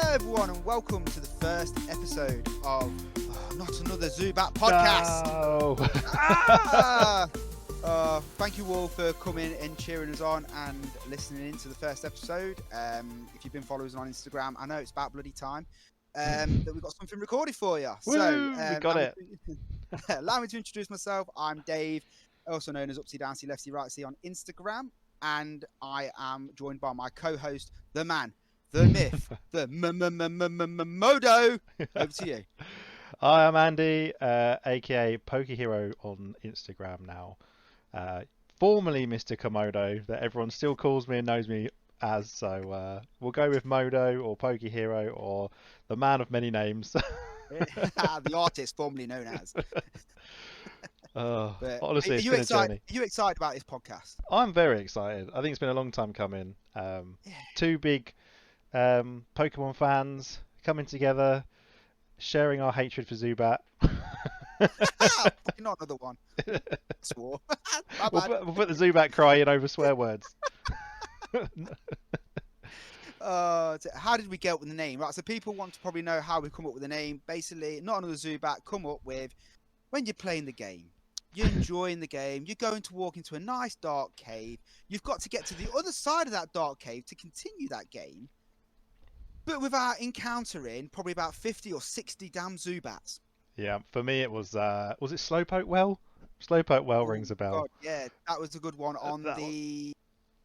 everyone, and welcome to the first episode of Not Another Zubat Podcast. No. Thank you all for coming and cheering us on and listening in to the first episode. If you've been following us on Instagram, I know it's about bloody time that we've got something recorded for you. Woo, we got it. Allow me to introduce myself. I'm Dave, also known as Upsy Downsy Lefty Rightsy on Instagram, and I am joined by my co-host, the man, the myth, the Modo. Over to you. Hi, I'm Andy, aka Pokehero on Instagram now. Formerly Mr. Komodo, that everyone still calls me and knows me as. So we'll go with Modo or Pokehero or the man of many names. The artist formerly known as. Honestly, are you excited about this podcast? I'm very excited. I think it's been a long time coming. Two big Pokemon fans coming together, sharing our hatred for Zubat. Not another one. Swore. We'll put the Zubat cry in over swear words. How did we get up with the name? Right, so people want to probably know how we come up with the name. Basically, Not Another Zubat come up with when you're playing the game. You're enjoying the game. You're going to walk into a nice dark cave. You've got to get to the other side of that dark cave to continue that game. But without encountering probably about 50 or 60 damn Zubats. Yeah, for me it was it Slowpoke Well? Slowpoke Well rings a bell. God, yeah, that was a good one on the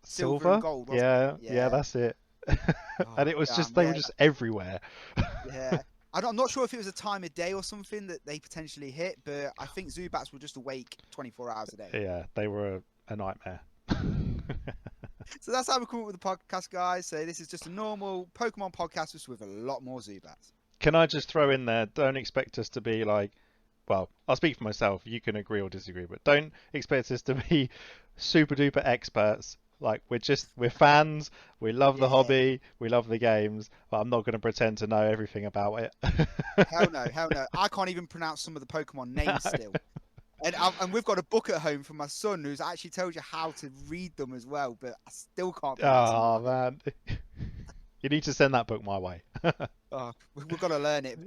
silver and gold, wasn't yeah, it? yeah, that's it. And it was they were just everywhere. Yeah. I'm not sure if it was a time of day or something that they potentially hit, but I think Zubats were just awake 24 hours a day. Yeah, they were a nightmare. So that's how we come up with the podcast, guys. So this is just a normal Pokemon podcast just with a lot more Zubats. Can I just throw in there, don't expect us to be like, well, I'll speak for myself, you can agree or disagree, but don't expect us to be super duper experts. Like, we're fans, we love the hobby, we love the games, but I'm not going to pretend to know everything about it. Hell no. I can't even pronounce some of the Pokemon names still. And we've got a book at home for my son who's actually tells you how to read them as well, but I still can't pronounce them. Oh, man. You need to send that book my way. We've got to learn it.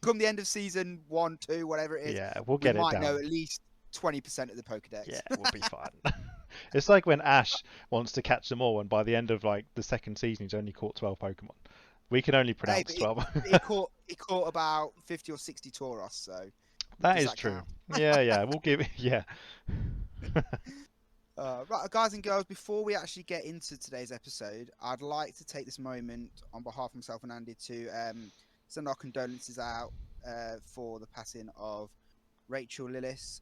Come the end of season 1, 2, whatever it is, yeah, we'll get it down. We might know at least 20% of the Pokedex. Yeah, we'll be fine. It's like when Ash wants to catch them all, and by the end of like the second season, he's only caught 12 Pokemon. We can only pronounce 12. He caught about 50 or 60 Tauros, so... That is true. Yeah, we'll give it... Yeah. Right, guys and girls, before we actually get into today's episode, I'd like to take this moment on behalf of myself and Andy to send our condolences out for the passing of Rachel Lillis.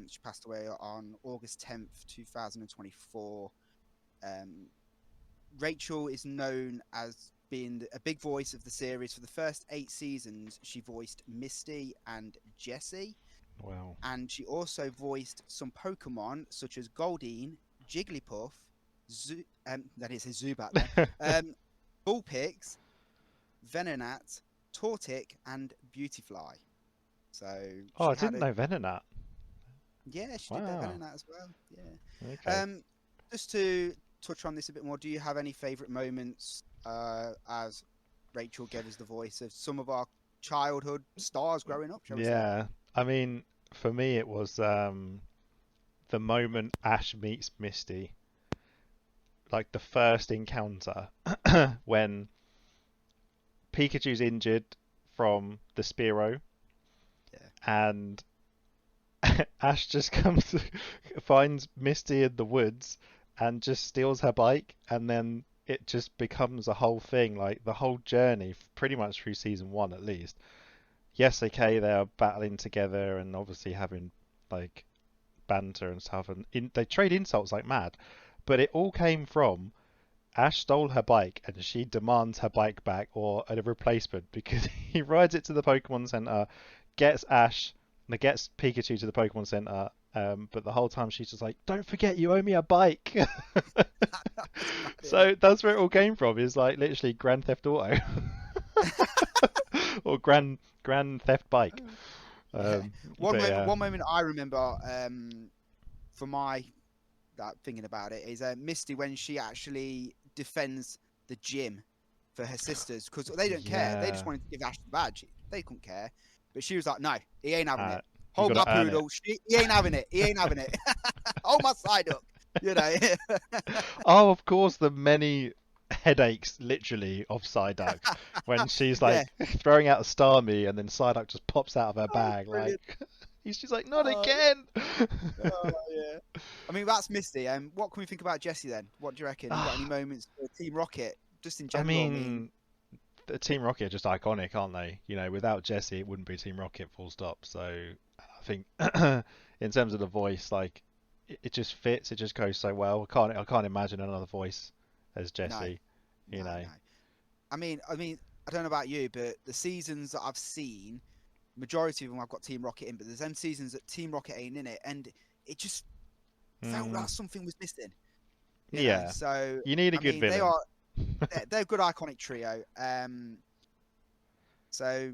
She passed away on August 10th, 2024. Rachel is known as being a big voice of the series. For the first 8 seasons, she voiced Misty and Jessie. Wow. And she also voiced some Pokemon such as Goldeen, Jigglypuff, that is a Zubat then, Bullpix, Venonat, Tortic, and Beautifly. So I didn't know Venonat. Yeah, she did that Venonat as well. Yeah. Okay. Just to touch on this a bit more, do you have any favourite moments as Rachel gave us the voice of some of our childhood stars growing up? Shall we say? I mean, for me, it was the moment Ash meets Misty, like the first encounter when Pikachu's injured from the Spearow, and Ash just finds Misty in the woods and just steals her bike, and then it just becomes a whole thing, like the whole journey, pretty much through season 1 at least. Yes, okay, they are battling together and obviously having like banter and stuff, and they trade insults like mad, but it all came from Ash stole her bike and she demands her bike back or a replacement, because he rides it to the Pokemon Center, gets Pikachu to the Pokemon Center, but the whole time she's just like, don't forget you owe me a bike. So that's where it all came from, is like literally Grand Theft Auto. Or Grand Theft Bike. One moment I remember for my thinking about it is Misty, when she actually defends the gym for her sisters because they don't care. They just Yeah. wanted to give Ash the badge. They couldn't care. But she was like, no, he ain't having Uh, it. you Hold my gotta earn it. poodle. He ain't having it. He ain't having it. Hold my side up. You know. Oh, of course, the many headaches, literally, of Psyduck when she's like throwing out a Starmie and then Psyduck just pops out of her bag. Brilliant. Like, she's like, not Oh. again. Oh, yeah. I mean, that's Misty. What can we think about Jessie then? What do you reckon? You got any moments for Team Rocket? Just in I general. mean, the Team Rocket are just iconic, aren't they? You know, without Jessie, it wouldn't be Team Rocket, full stop. So I think in terms of the voice, like, it just fits. It just goes so well. I can't imagine another voice as Jessie. No, you know. no. I mean, I don't know about you, but the seasons that I've seen, majority of them I've got Team Rocket in, but there's them seasons that Team Rocket ain't in it, and it just felt like something was missing. You know? So you need a good villain. They're a good iconic trio. So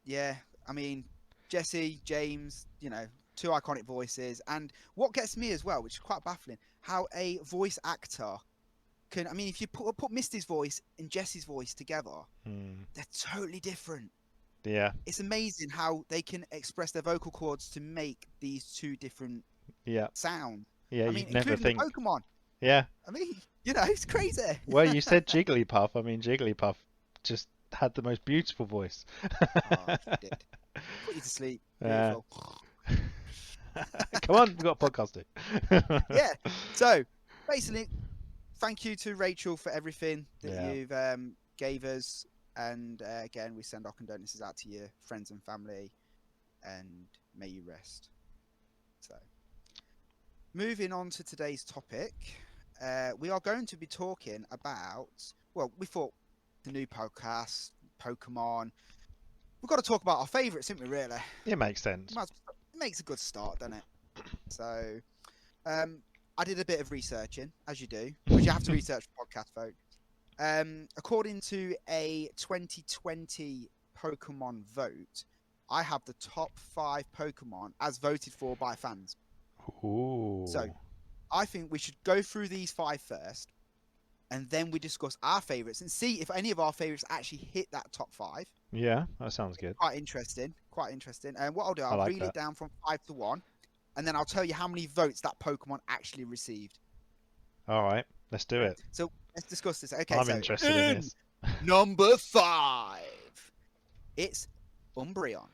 yeah, I mean, Jessie, James, you know, two iconic voices, and what gets me as well, which is quite baffling, how a voice actor can. I mean, if you put Misty's voice and Jessie's voice together, they're totally different. Yeah. It's amazing how they can express their vocal cords to make these two different sounds. Yeah, I mean, you'd never think. Pokemon. Yeah. I mean, you know, it's crazy. Well, you said Jigglypuff. I mean, Jigglypuff just had the most beautiful voice. Oh, she did. Put you to sleep. Beautiful. Come on, we've got a podcast to. Yeah. So, basically, thank you to Rachel for everything that you've gave us. And again, we send our condolences out to your friends and family. And may you rest. So, moving on to today's topic, we are going to be talking about, well, we thought the new podcast, Pokemon. We've got to talk about our favourites, haven't we, really? It makes sense. It makes a good start, doesn't it? So, I did a bit of researching, as you do, because you have to research for podcast, folks. According to a 2020 Pokemon vote, I have the top 5 Pokemon as voted for by fans. Ooh. So, I think we should go through these 5 first, and then we discuss our favourites and see if any of our favourites actually hit that top 5. Yeah, that sounds good. Quite interesting. And what I'll do, I'll read it down from 5 to 1, and then I'll tell you how many votes that Pokemon actually received. All right, let's do it. So let's discuss this. Okay, I'm interested in this. Number 5, it's Umbreon.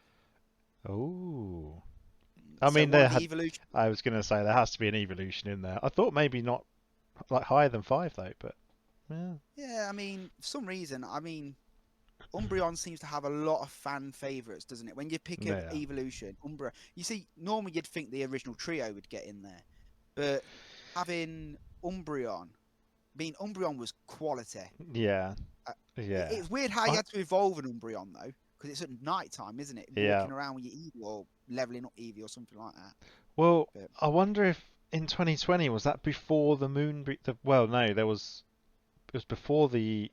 Ooh. I mean, evolution. I was going to say there has to be an evolution in there. I thought maybe not like higher than 5 though, but yeah. Yeah, I mean, for some reason, Umbreon seems to have a lot of fan favourites, doesn't it? When you pick an evolution, Umbreon. You see, normally you'd think the original trio would get in there, but having Umbreon, Umbreon was quality. Yeah. Yeah. It's weird how you had to evolve an Umbreon though, because it's at night time, isn't it? Walking around with your Eevee or leveling up Eevee or something like that. Well, I wonder if in 2020 was that before the well, no, it was before the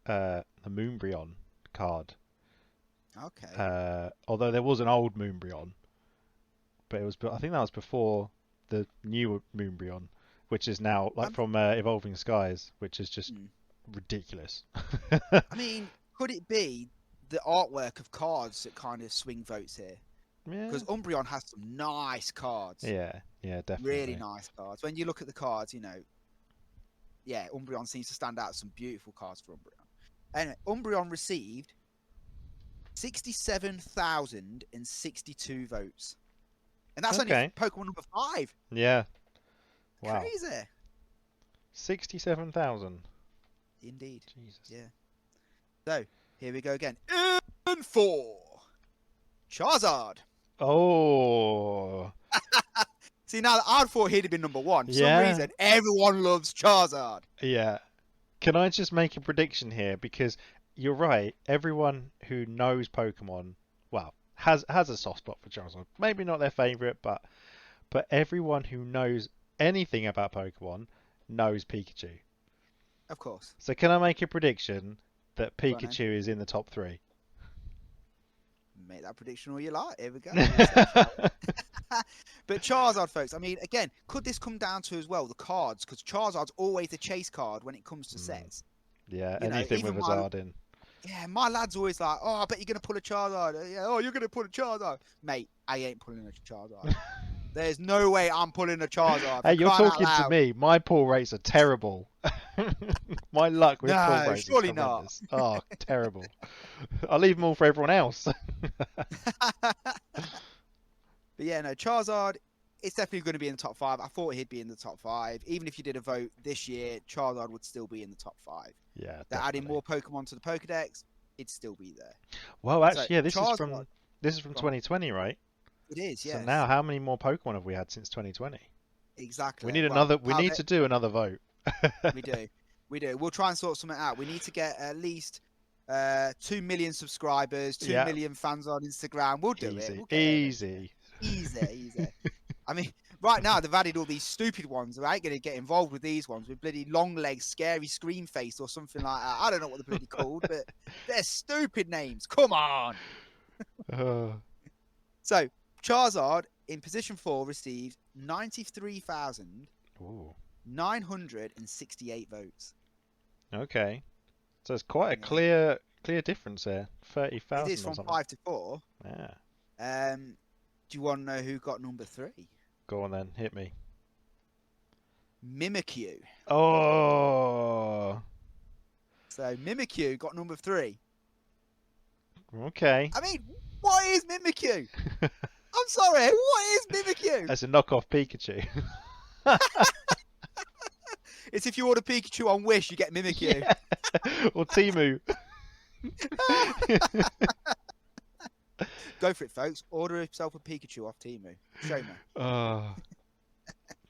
Moonbreon card. Okay. Although there was an old Moonbreon, but I think that was before the new Moonbreon, which is now like from Evolving Skies, which is just ridiculous. I mean, could it be the artwork of cards that kind of swing votes here? Yeah. Because Umbreon has some nice cards. Yeah, definitely. Really nice cards. When you look at the cards, you know, Umbreon seems to stand out. Some beautiful cards for Umbreon. Anyway, Umbreon received 67,062 votes. And that's only Pokemon number 5. Yeah. Wow. Crazy. 67,000. Indeed. Jesus. Yeah. So, here we go again. In 4. Charizard. Oh. See, now I thought he'd have been number 1. For some reason, everyone loves Charizard. Yeah. Can I just make a prediction here? Because you're right. Everyone who knows Pokemon, well, has a soft spot for Charizard. Maybe not their favourite, but everyone who knows anything about Pokemon knows Pikachu. Of course. So can I make a prediction that Pikachu is in the top 3? Make that prediction all you like. Here we go. But Charizard, folks, I mean, again, could this come down to as well the cards? Because Charizard's always the chase card when it comes to sets. Yeah, You know, anything even with a Zard in. yeah, my lad's always like, oh, I bet you're going to pull a Charizard. Yeah, oh, you're going to pull a Charizard. Mate, I ain't pulling a Charizard. There's no way I'm pulling a Charizard. Hey, For you're crying out talking to loud. me. My pull rates are terrible. My luck with pull No, rates is surely not. horrendous. Oh, terrible. I'll leave them all for everyone else. But yeah, no, Charizard, it's definitely going to be in the top 5. I thought he'd be in the top 5. Even if you did a vote this year, Charizard would still be in the top 5. Yeah, They're adding definitely. more Pokemon to the Pokedex, it'd still be there. Well, So, actually, yeah, this is Charizard, from 2020, right? it is, So yes. now, how many more Pokemon have we had since 2020? Exactly. We need Well, another. We need to do another vote. we do. We do. We'll try and sort something out. We need to get at least 2 million subscribers, 2 Yeah. million fans on Instagram. We'll do it. Easy, We'll get it. easy. Easy. I mean, right now they've added all these stupid ones. I ain't going to get involved with these ones with bloody long legs, scary scream face or something like that. I don't know what they're bloody called, but they're stupid names. Come on. So, Charizard in position 4 received 93,968 votes. Okay. So it's quite a clear difference there. 30,000 It is from or something. 5 to 4. Yeah. Do you want to know who got number 3? Go on then, hit me. Mimikyu. Oh. So Mimikyu got number 3. Okay. I mean, what is Mimikyu? I'm sorry, what is Mimikyu? That's a knockoff Pikachu. It's if you order Pikachu on Wish, you get Mimikyu. Yeah. Or Temu. Go for it, folks. Order yourself a Pikachu off Temu. Show me. Oh,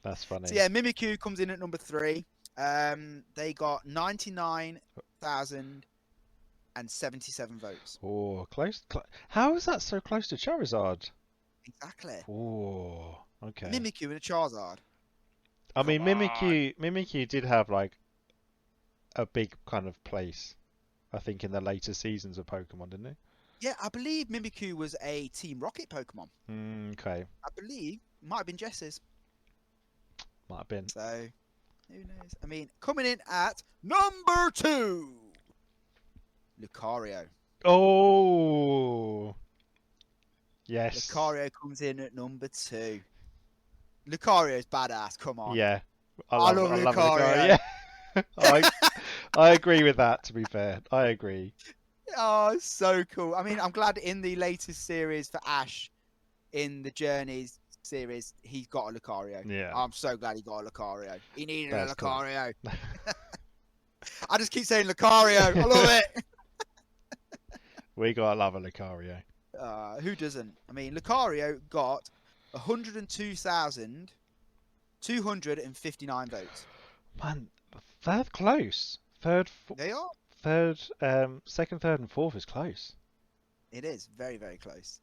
that's funny. So yeah, Mimikyu comes in at number 3. They got 99,077 votes. Oh, close. How is that so close to Charizard? Exactly. Oh, okay. Mimikyu and a Charizard. I mean, Mimikyu did have like a big kind of place, I think, in the later seasons of Pokemon, didn't it? Yeah, I believe Mimikyu was a Team Rocket Pokemon. Okay. I believe might have been Jess's. Might have been. So, who knows? I mean, coming in at number 2, Lucario. Oh, yes. Lucario comes in at number 2. Lucario's badass. Come on. Yeah, I love Lucario. Yeah. I agree with that. To be fair, I agree. Oh, it's so cool. I mean, I'm glad in the latest series for Ash, in the Journeys series, he's got a Lucario. Yeah. I'm so glad he got a Lucario. He needed That's a cool. Lucario. I just keep saying Lucario. I love it. We gotta love a Lucario. Who doesn't? I mean, Lucario got 102,259 votes. Man, they're close. They are. Second, third, and fourth is close. It is very, very close.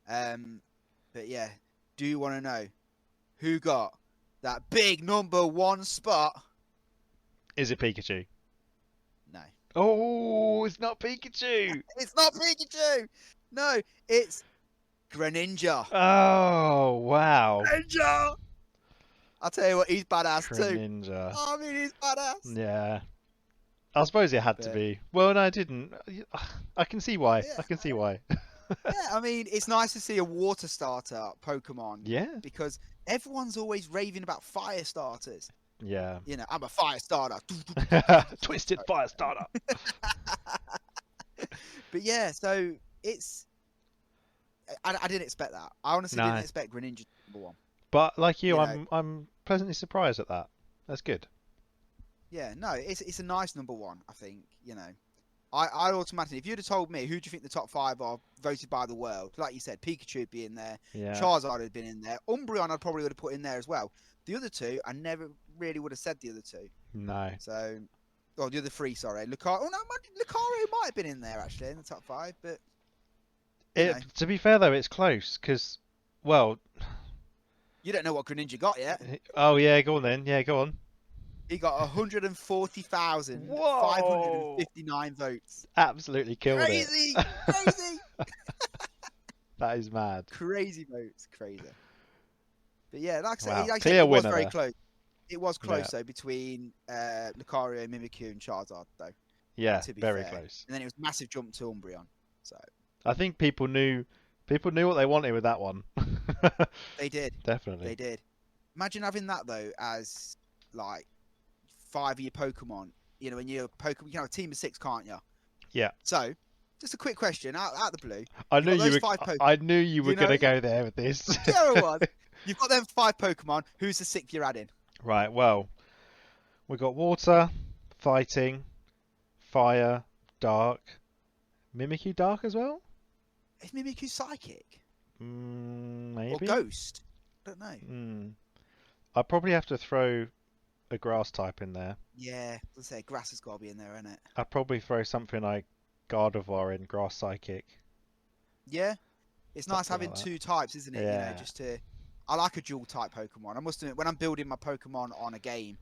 But yeah, do you want to know who got that big number 1 spot? Is it Pikachu? No. Oh, it's not Pikachu. It's not Pikachu. No, it's Greninja. Oh, wow. Greninja. I'll tell you what, he's badass too. Greninja. I mean, he's badass. Yeah. I suppose it had to be. Well, no, I didn't. I can see why. Yeah. I can see why. Yeah, I mean, it's nice to see a water starter Pokemon. Yeah. Because everyone's always raving about fire starters. Yeah. You know, I'm a fire starter. Twisted fire starter. But yeah, so it's. I didn't expect that. I honestly didn't expect Greninja number 1. But like you, You know. I'm pleasantly surprised at that. That's good. Yeah, no, it's a nice number 1. I think, you know, I automatically, if you'd have told me who do you think the top 5 are voted by the world, like you said, Pikachu would be in there, Yeah. Charizard had been in there, Umbreon I probably would have put in there as well. The other 2, I never really would have said the other 2. No. So, well, the other 3, sorry, Lucario. Oh no, Lucario might have been in there actually in the top 5, but you know. To be fair though, it's close because, well. You don't know what Greninja got yet. Oh yeah, go on then. Yeah, go on. He got 140,559 votes. Absolutely killed Crazy, it. crazy. That is mad. Crazy votes, crazy. But yeah, like I Wow. said, Clear it was winner very there. close. It was close Yeah. though between Lucario, Mimikyu, and Charizard though. Yeah, to be very fair. close. And then it was a massive jump to Umbreon. So I think people knew what they wanted with that one. they did. Definitely. They did. Imagine having that though as like 5 of your Pokemon. You know, when you're Pokemon, you can have a team of 6, can't you? Yeah. So, just a quick question out the blue. I You've knew got you those were. 5 Pokemon. I knew you were You know gonna it? go there with this. Sure it was. You've got them 5 Pokemon. Who's the 6th you're adding? Right. Well, we got water, fighting, fire, dark, Mimikyu dark as well. Is Mimikyu psychic Maybe. or ghost? I don't know. I'd probably have to throw a grass type in there. Yeah, let's say grass has got to be in there, isn't it? I'd probably throw something like Gardevoir in grass psychic. Yeah, it's nice Something having like 2 types, isn't it? Yeah. You know, just to. I like a dual type Pokemon. I must admit, when I'm building my Pokemon on a game,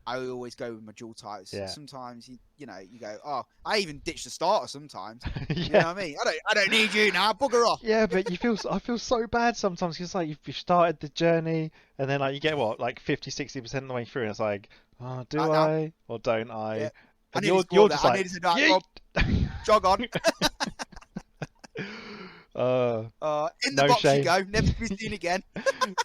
I always go with my dual types. Yeah. Sometimes you know you go, oh, I even ditch the starter sometimes. Yeah. You know what I mean? I don't need you now. Bugger off. Yeah, but I feel so bad sometimes because like you've started the journey and then like you get what like 50-60% of the way through and it's like, oh, do I or don't I? Yeah. And I you're scored just that. like, I needed to know, jog on. In the no box shame. you go, never to be seen again.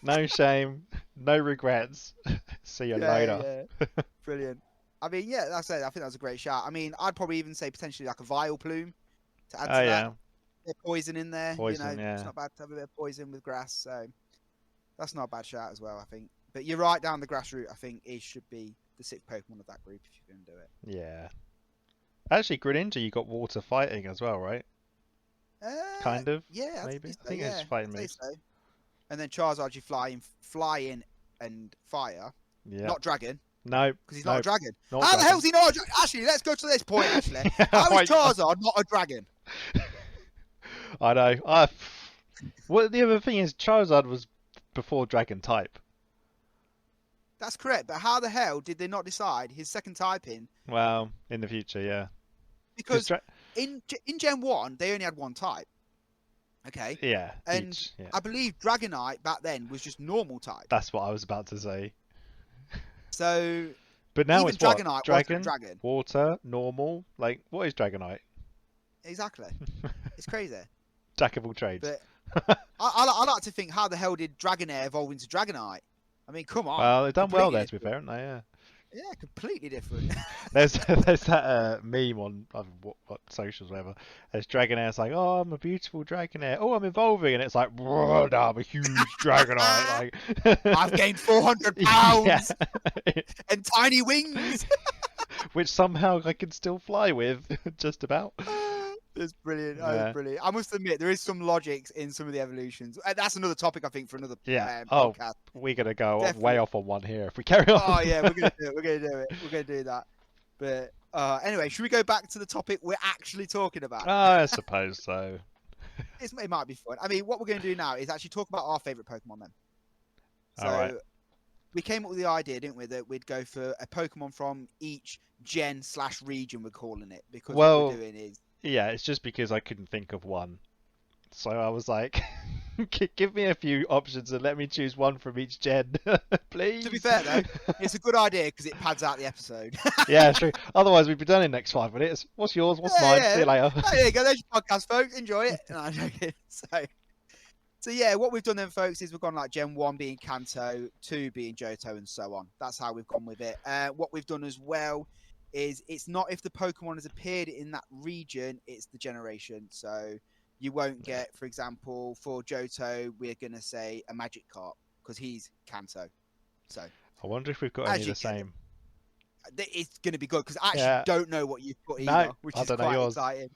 No shame, no regrets. See you later. Yeah. Brilliant. I mean, yeah, that's it. I think that's a great shout. I mean, I'd probably even say potentially like a Vileplume to add to that. Yeah. Bit of poison in there. Poison, you know, yeah. It's not bad to have a bit of poison with grass, so that's not a bad shout as well, I think. But you're right, down the grass route, I think it should be the 6th Pokemon of that group if you're going to do it. Yeah. Actually, Greninja, you got water fighting as well, right? Kind of. Yeah, Maybe. so, I think yeah, it's fighting I'd say moves. so. And then Charizard, you flying and fire. Yeah. Not dragon. No. Because he's not a dragon. Not How dragon. the hell's he not a dragon? Actually, let's go to this point, actually. Yeah, How is Charizard not a dragon? I know. Well, the other thing is, Charizard was before dragon type. That's correct, but how the hell did they not decide his second typing? Well, in the future, yeah. Because in Gen 1, they only had 1 type. Okay? Yeah. And yeah. I believe Dragonite back then was just normal type. That's what I was about to say. So... But now even it's what? Dragonite Dragon, dragon. water, normal. Like, what is Dragonite? Exactly. It's crazy. Jack of all trades. But I like to think, how the hell did Dragonair evolve into Dragonite? I mean, come on. Well, they've done well there, to be different. fair, haven't they? Yeah. Yeah, completely different. There's that meme on what socials, whatever. There's Dragonair's like, oh, I'm a beautiful Dragonair. Oh, I'm evolving, and it's like, whoa, no, I'm a huge Dragonite. Like, I've gained 400 pounds Yeah. and tiny wings. Which somehow I can still fly with, just about. That's brilliant. Yeah. That's brilliant. I must admit, there is some logics in some of the evolutions. That's another topic, I think, for another podcast. We're going to go Definitely. way off on one here if we carry on. Oh, yeah, we're going to do it. We're going to do it. We're going to do that. But anyway, should we go back to the topic we're actually talking about? I suppose so. It might be fun. I mean, what we're going to do now is actually talk about our favourite Pokemon then. So, All right. we came up with the idea, didn't we, that we'd go for a Pokemon from each gen/region, we're calling it. Because what we're doing is... Yeah, it's just because I couldn't think of one. So I was like, give me a few options and let me choose one from each gen, please. To be fair, though, it's a good idea because it pads out the episode. Yeah, true. Otherwise, we'd be done in the next 5 minutes. What's yours? What's mine? Yeah. See you later. Oh, there you go. There's your podcast, folks. Enjoy it. No, I'm joking. So yeah, what we've done then, folks, is we've gone like Gen 1 being Kanto, 2 being Johto, and so on. That's how we've gone with it. What we've done as well is it's not if the Pokemon has appeared in that region, it's the generation. So you won't get, for example, for Johto, we're going to say a Magikarp because he's Kanto. So I wonder if we've got any of the same. It's going to be good because I actually don't know what you've put either, which is quite exciting.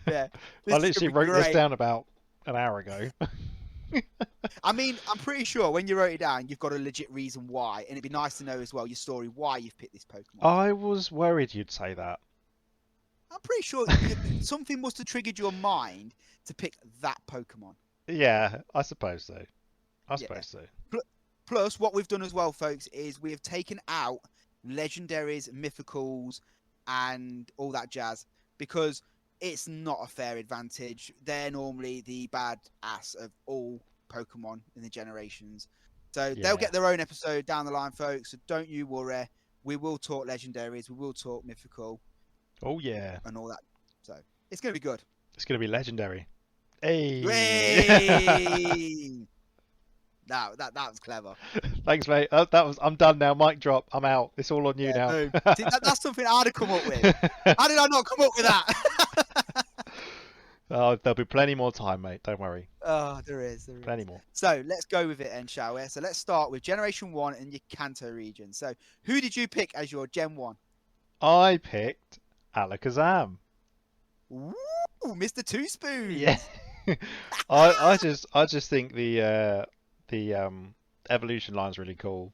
Yeah, I literally wrote this down about an hour ago. I mean, I'm pretty sure when you wrote it down, you've got a legit reason why, and it'd be nice to know as well your story why you've picked this Pokemon. I was worried you'd say that. I'm pretty sure something must have triggered your mind to pick that Pokemon. Yeah, I suppose so. I suppose so. Plus, what we've done as well, folks, is we have taken out legendaries, mythicals, and all that jazz because it's not a fair advantage. They're normally the bad ass of all Pokemon in the generations. So they'll get their own episode down the line, folks. So don't you worry. We will talk legendaries. We will talk mythical. Oh yeah. and all that. So it's going to be good. It's going to be legendary. Hey. Whey! No, that was clever. Thanks, mate. I'm done now. Mic drop. I'm out. It's all on you now. Boom. See, that's something I'd have come up with. How did I not come up with that? Oh, there'll be plenty more time, mate. Don't worry. Oh, there is. Plenty more. So let's go with it then, shall we? So let's start with Generation 1 in your Kanto region. So who did you pick as your Gen 1? I picked Alakazam. Ooh, Mr. Two Spoons. Yeah. I just think the evolution line's really cool,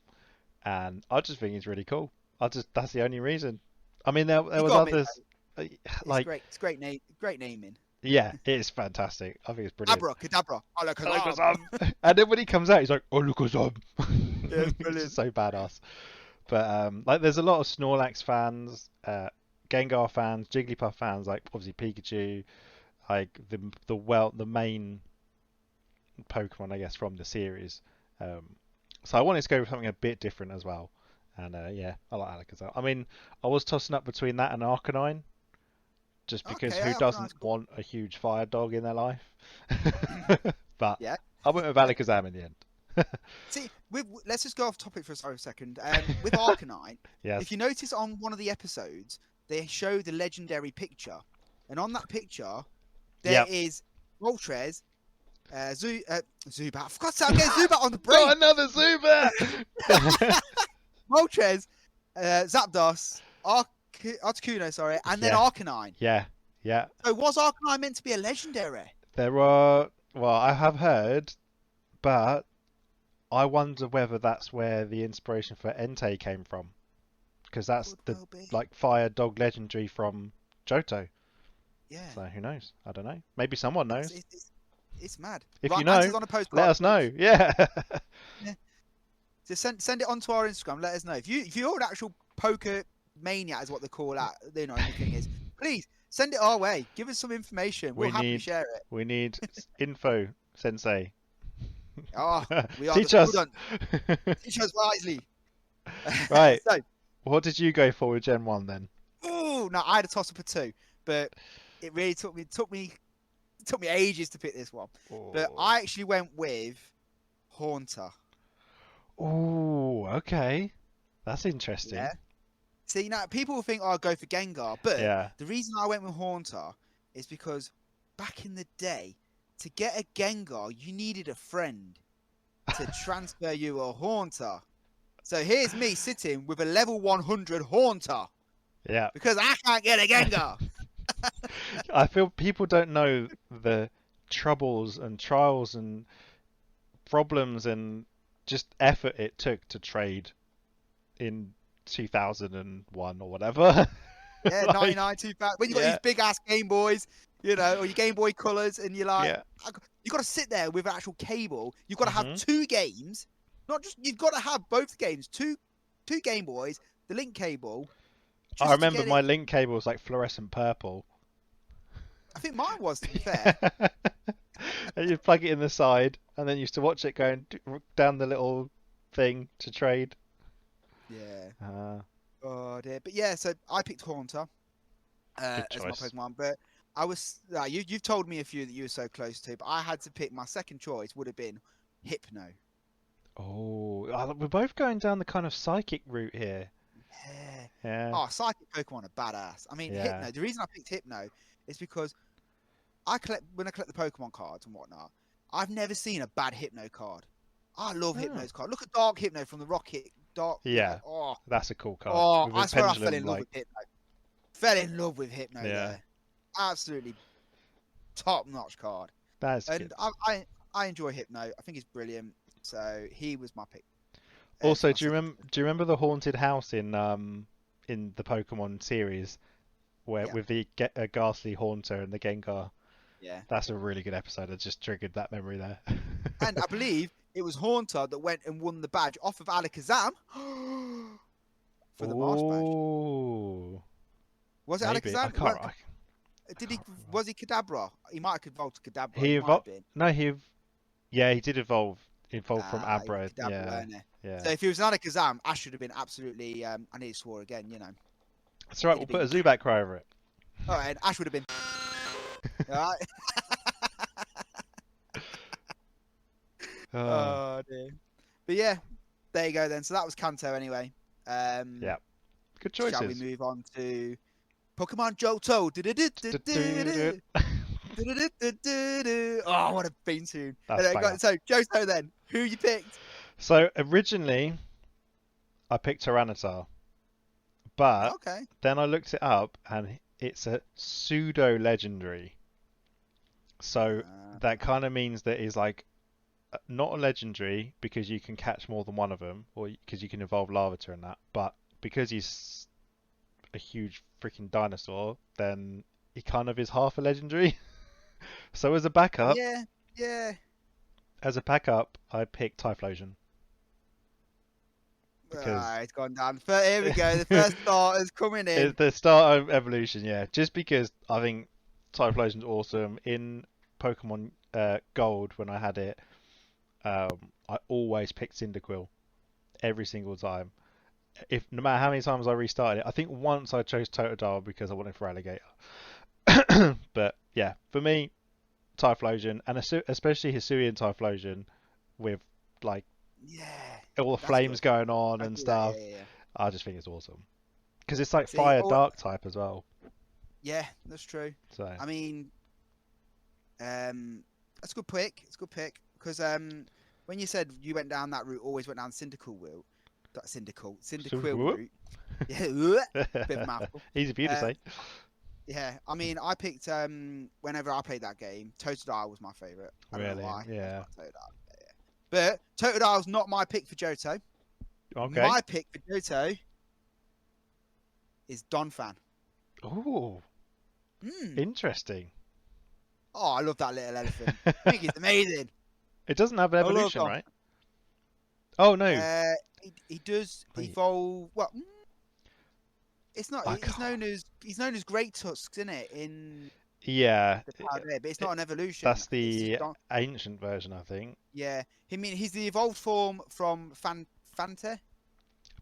and I just think he's really cool. That's the only reason. I mean, there was others like it's great naming. yeah, it is fantastic. I think it's brilliant. Cadabra, Alakazam. And then when he comes out, he's like Alakazam. Yeah, it's brilliant. It's so badass. But like, there's a lot of Snorlax fans, Gengar fans, Jigglypuff fans, like obviously Pikachu, like the main Pokemon, I guess, from the series. So I wanted to go with something a bit different as well. And yeah, I like Alakazam. I mean, I was tossing up between that and Arcanine, just because who doesn't want a huge fire dog in their life? But yeah, I went with Alakazam in the end. See, let's just go off topic for a second. With Arcanine, yes. if you notice on one of the episodes, they show the legendary picture, and on that picture, there is Moltres, Zubat. For God's sake, I'm getting Zubat on the brain. Got another Zubat. Moltres, Zapdos, Articuno, sorry, and then Arcanine. Yeah. So was Arcanine meant to be a legendary? There are. Well, I have heard, but I wonder whether that's where the inspiration for Entei came from, because that's like fire dog legendary from Johto. Yeah. So who knows? I don't know. Maybe someone knows. It's mad. If you know, let us know. Yeah. So send it onto our Instagram. Let us know if you're an actual poker maniac, is what they call that. You know, anything is. Please send it our way. Give us some information. We'll happily share it. We need info, Sensei. Oh, we are Teach us. Teach us wisely. Right. So, what did you go for with Gen 1 then? Oh, no, I had a toss up of 2, but it really took me ages to pick this one. Oh. But I actually went with Haunter. Oh, okay. That's interesting. Yeah. See, now people will think, I'll go for Gengar, but the reason I went with Haunter is because back in the day, to get a Gengar, you needed a friend to transfer you a Haunter. So here's me sitting with a level 100 Haunter. Yeah. Because I can't get a Gengar. I feel people don't know the troubles and trials and problems and just effort it took to trade in 2001 or whatever. Yeah, 99, 2000. When you got these big ass Game Boys, you know, or your Game Boy Colors, and you're like, you got to sit there with actual cable. You've got to have 2 games, not just. You've got to have both games, two Game Boys, the link cable. I remember my link cable was like fluorescent purple. I think mine was, to be fair. And you plug it in the side, and then you used to watch it going down the little thing to trade. Yeah. Oh dear. But yeah, so I picked Haunter as my Pokemon, but I was you've told me a few that you were so close to, but I had to pick. My second choice would have been Hypno. Oh, we're both going down the kind of psychic route here. Yeah. Oh, psychic Pokemon are badass. I mean, Hypno. The reason I picked Hypno is because when I collect the Pokemon cards and whatnot, I've never seen a bad Hypno card. I love Hypno's card. Look at Dark Hypno from the Rocket. Yeah. Oh, that's a cool card. Oh, I swear I fell in love with Hypno. Fell in love with Hypno there. Absolutely top-notch card. That's good. And I enjoy Hypno. I think he's brilliant. So he was my pick. Also, do you remember the haunted house in the Pokemon series, where with the ghastly Haunter and the Gengar? Yeah. That's a really good episode. I just triggered that memory there. And I believe it was Haunter that went and won the badge off of Alakazam for the Marsh badge. Was it Alakazam? Was he Kadabra? He might have evolved to Kadabra. He evolved. No, he did evolve. Evolved from Abra. Yeah. So if he was an Alakazam, Ash should have been absolutely. I need to swear again. You know. That's right. We'll put a Zubat cry over it. All right, Ash would have been. All right. Oh, Oh dear. But yeah, there you go then. So that was Kanto anyway. yeah. Good Shall we choices. move on to Pokemon Johto? Oh, what a theme tune. That's banger. So Johto then, who you picked? So originally, I picked Tyranitar, but Okay. then I looked it up, and it's a pseudo legendary. So that kind of means that it's like not a legendary because you can catch more than one of them, or because you can evolve Larvitar in that. But because he's a huge freaking dinosaur, then he kind of is half a legendary. So as a backup, Yeah, yeah. I picked Typhlosion because It's gone down. Here we go. The first starter's coming in. it's the start of evolution. Yeah, just because I think Typhlosion's awesome in Pokemon Gold when I had it. I always picked Cyndaquil every single time. If no matter how many times I restarted it, I think once I chose Totodile because I wanted for Alligator. But yeah, for me, Typhlosion and especially Hisuian Typhlosion with like Yeah. all the That's flames good. going on I and do that, stuff. yeah. I just think it's awesome because it's like See, fire dark type as well. yeah, that's true. So I mean, that's a good pick. It's a good pick because when you said you went down that route, always went down Cyndaquil route. Cyndaquil route. Yeah, bit of a mouthful. Easy for you to say. Yeah, I mean, I picked whenever I played that game, Totodile was my favourite. I don't know Really? why. Yeah. But Totodile's not my pick for Johto. Okay. My pick for Johto is Donphan. Oh, interesting. Oh, I love that little elephant. I think it's amazing. It doesn't have an I love evolution, Donphan. right? Oh no. He does Wait. evolve. Well, it's not. I He's known as Great Tusks, isn't it? In Yeah, the Power Air, but it's not an evolution. that's It's the just Don- ancient version, I think. yeah. He's the evolved form from Fante.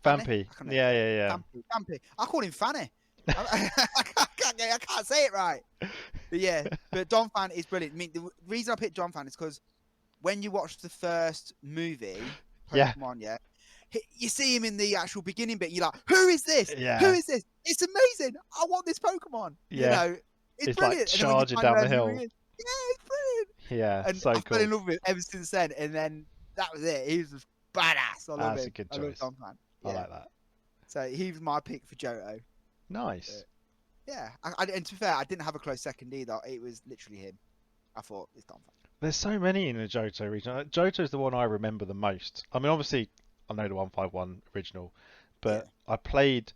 Vampy. I can't Yeah. Vampy. I call him Fanny. I can't say it right. But yeah, but Donphan is brilliant. I mean, the reason I picked Donphan is because when you watch the first movie, Pokemon, you see him in the actual beginning bit. You're like, who is this? Yeah. Who is this? It's amazing. I want this Pokemon. Yeah. You know, it's like brilliant. And then when you charging find down out the who hill. he is, yeah, it's brilliant. Yeah, And so I cool. fell in love with him ever since then. And then that was it. He was just badass. I love That's him. a good I love choice. Donphan. I like that. So he was my pick for Johto. Nice. Yeah, and to be fair, I didn't have a close second either. It was literally him. I thought it's Donphan. There's so many in the Johto region. Johto's the one I remember the most. I mean, obviously, I know the 151 original, but I played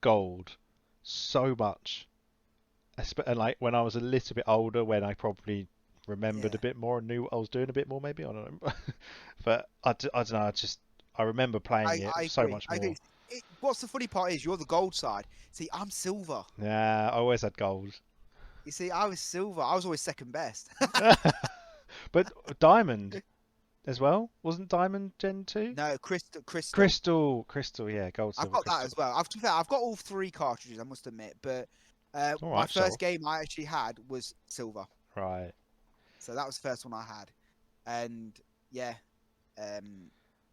Gold so much. And like when I was a little bit older, when I probably remembered a bit more and knew what I was doing a bit more, maybe I don't know. But I don't know. I remember playing it so much more. What's the funny part is you're the gold side. See, I'm silver. Yeah, I always had gold. You see, I was silver. I was always second best. But Diamond as well, wasn't Diamond Gen 2? No, Crystal. Yeah, gold, silver. I've got crystal. that as well. To be fair, I've got all 3 cartridges. I must admit, but my first game I actually had was silver. Right. So that was the first one I had, and yeah.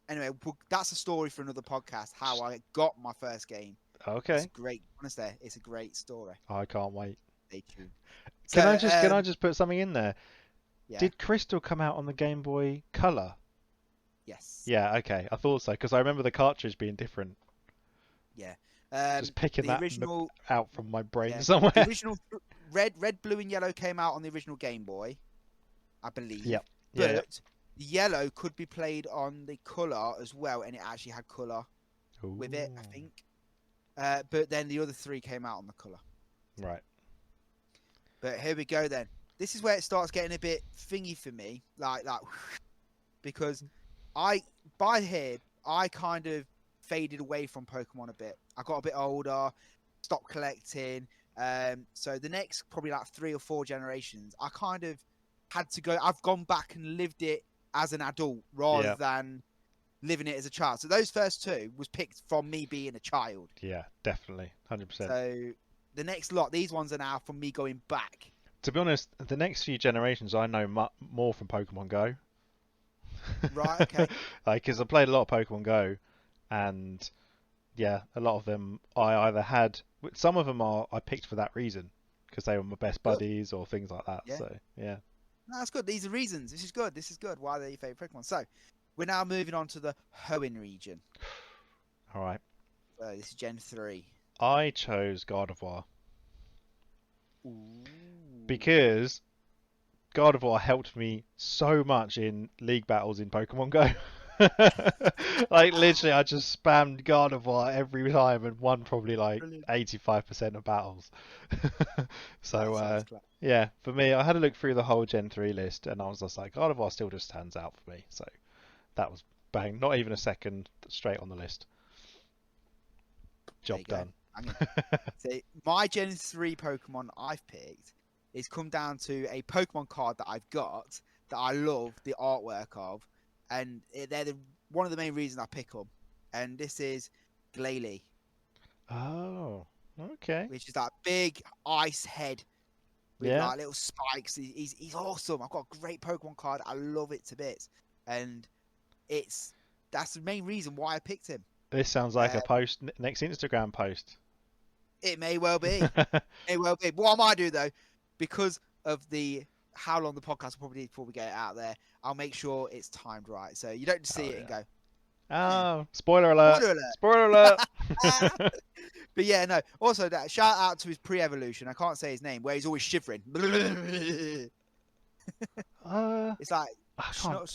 Anyway, that's a story for another podcast. How I got my first game. Okay. It's great. Honestly, it's a great story. I can't wait. Stay tuned. Can I just put something in there? Yeah. Did Crystal come out on the Game Boy Color? Yes. Yeah. Okay. I thought so because I remember the cartridge being different. Yeah. Just picking the that original, out from my brain somewhere. The original red, blue, and yellow came out on the original Game Boy, I believe. Yep. But the yellow could be played on the color as well, and it actually had color with it, I think. But then the other 3 came out on the color. Right. But here we go then. This is where it starts getting a bit thingy for me, like because by here I kind of faded away from Pokemon a bit. I got a bit older, stopped collecting. So the next probably like 3 or 4 generations, I kind of had to go. I've gone back and lived it as an adult rather than living it as a child. So those first 2 was picked from me being a child. Yeah, definitely, 100%. So the next lot, these ones are now from me going back. To be honest, the next few generations I know more from Pokemon Go. Right, okay. Like, because I played a lot of Pokemon Go, and yeah, a lot of them I either had. Some of them I picked for that reason, because they were my best buddies or things like that. Yeah. So yeah. No, that's good. These are reasons. This is good. This is good. Why they're your favourite Pokemon. So, we're now moving on to the Hoenn region. All right. This is Gen 3. I chose Gardevoir Ooh. because Gardevoir helped me so much in league battles in Pokemon Go. Like, literally, I just spammed Gardevoir every time and won probably like 85% of battles. So, yeah, for me, I had to look through the whole Gen 3 list, and I was just like, Gardevoir still just stands out for me. So that was bang. Not even a second, straight on the list. Job done. See, my Gen 3 Pokemon I've picked is come down to a Pokemon card that I've got that I love the artwork of, and they're one of the main reasons I pick them. And this is Glalie. Oh, okay. Which is that big ice head with like little spikes. He's awesome. I've got a great Pokemon card. I love it to bits, and that's the main reason why I picked him. This sounds like a post next Instagram post. It may well be. It may well be. What I might do though, because of how long the podcast will probably need before we get it out there, I'll make sure it's timed right, so you don't just see it and go, "Oh, spoiler alert! Spoiler alert!" But yeah, no. Also, that shout out to his pre-evolution. I can't say his name, where he's always shivering. It's like snow.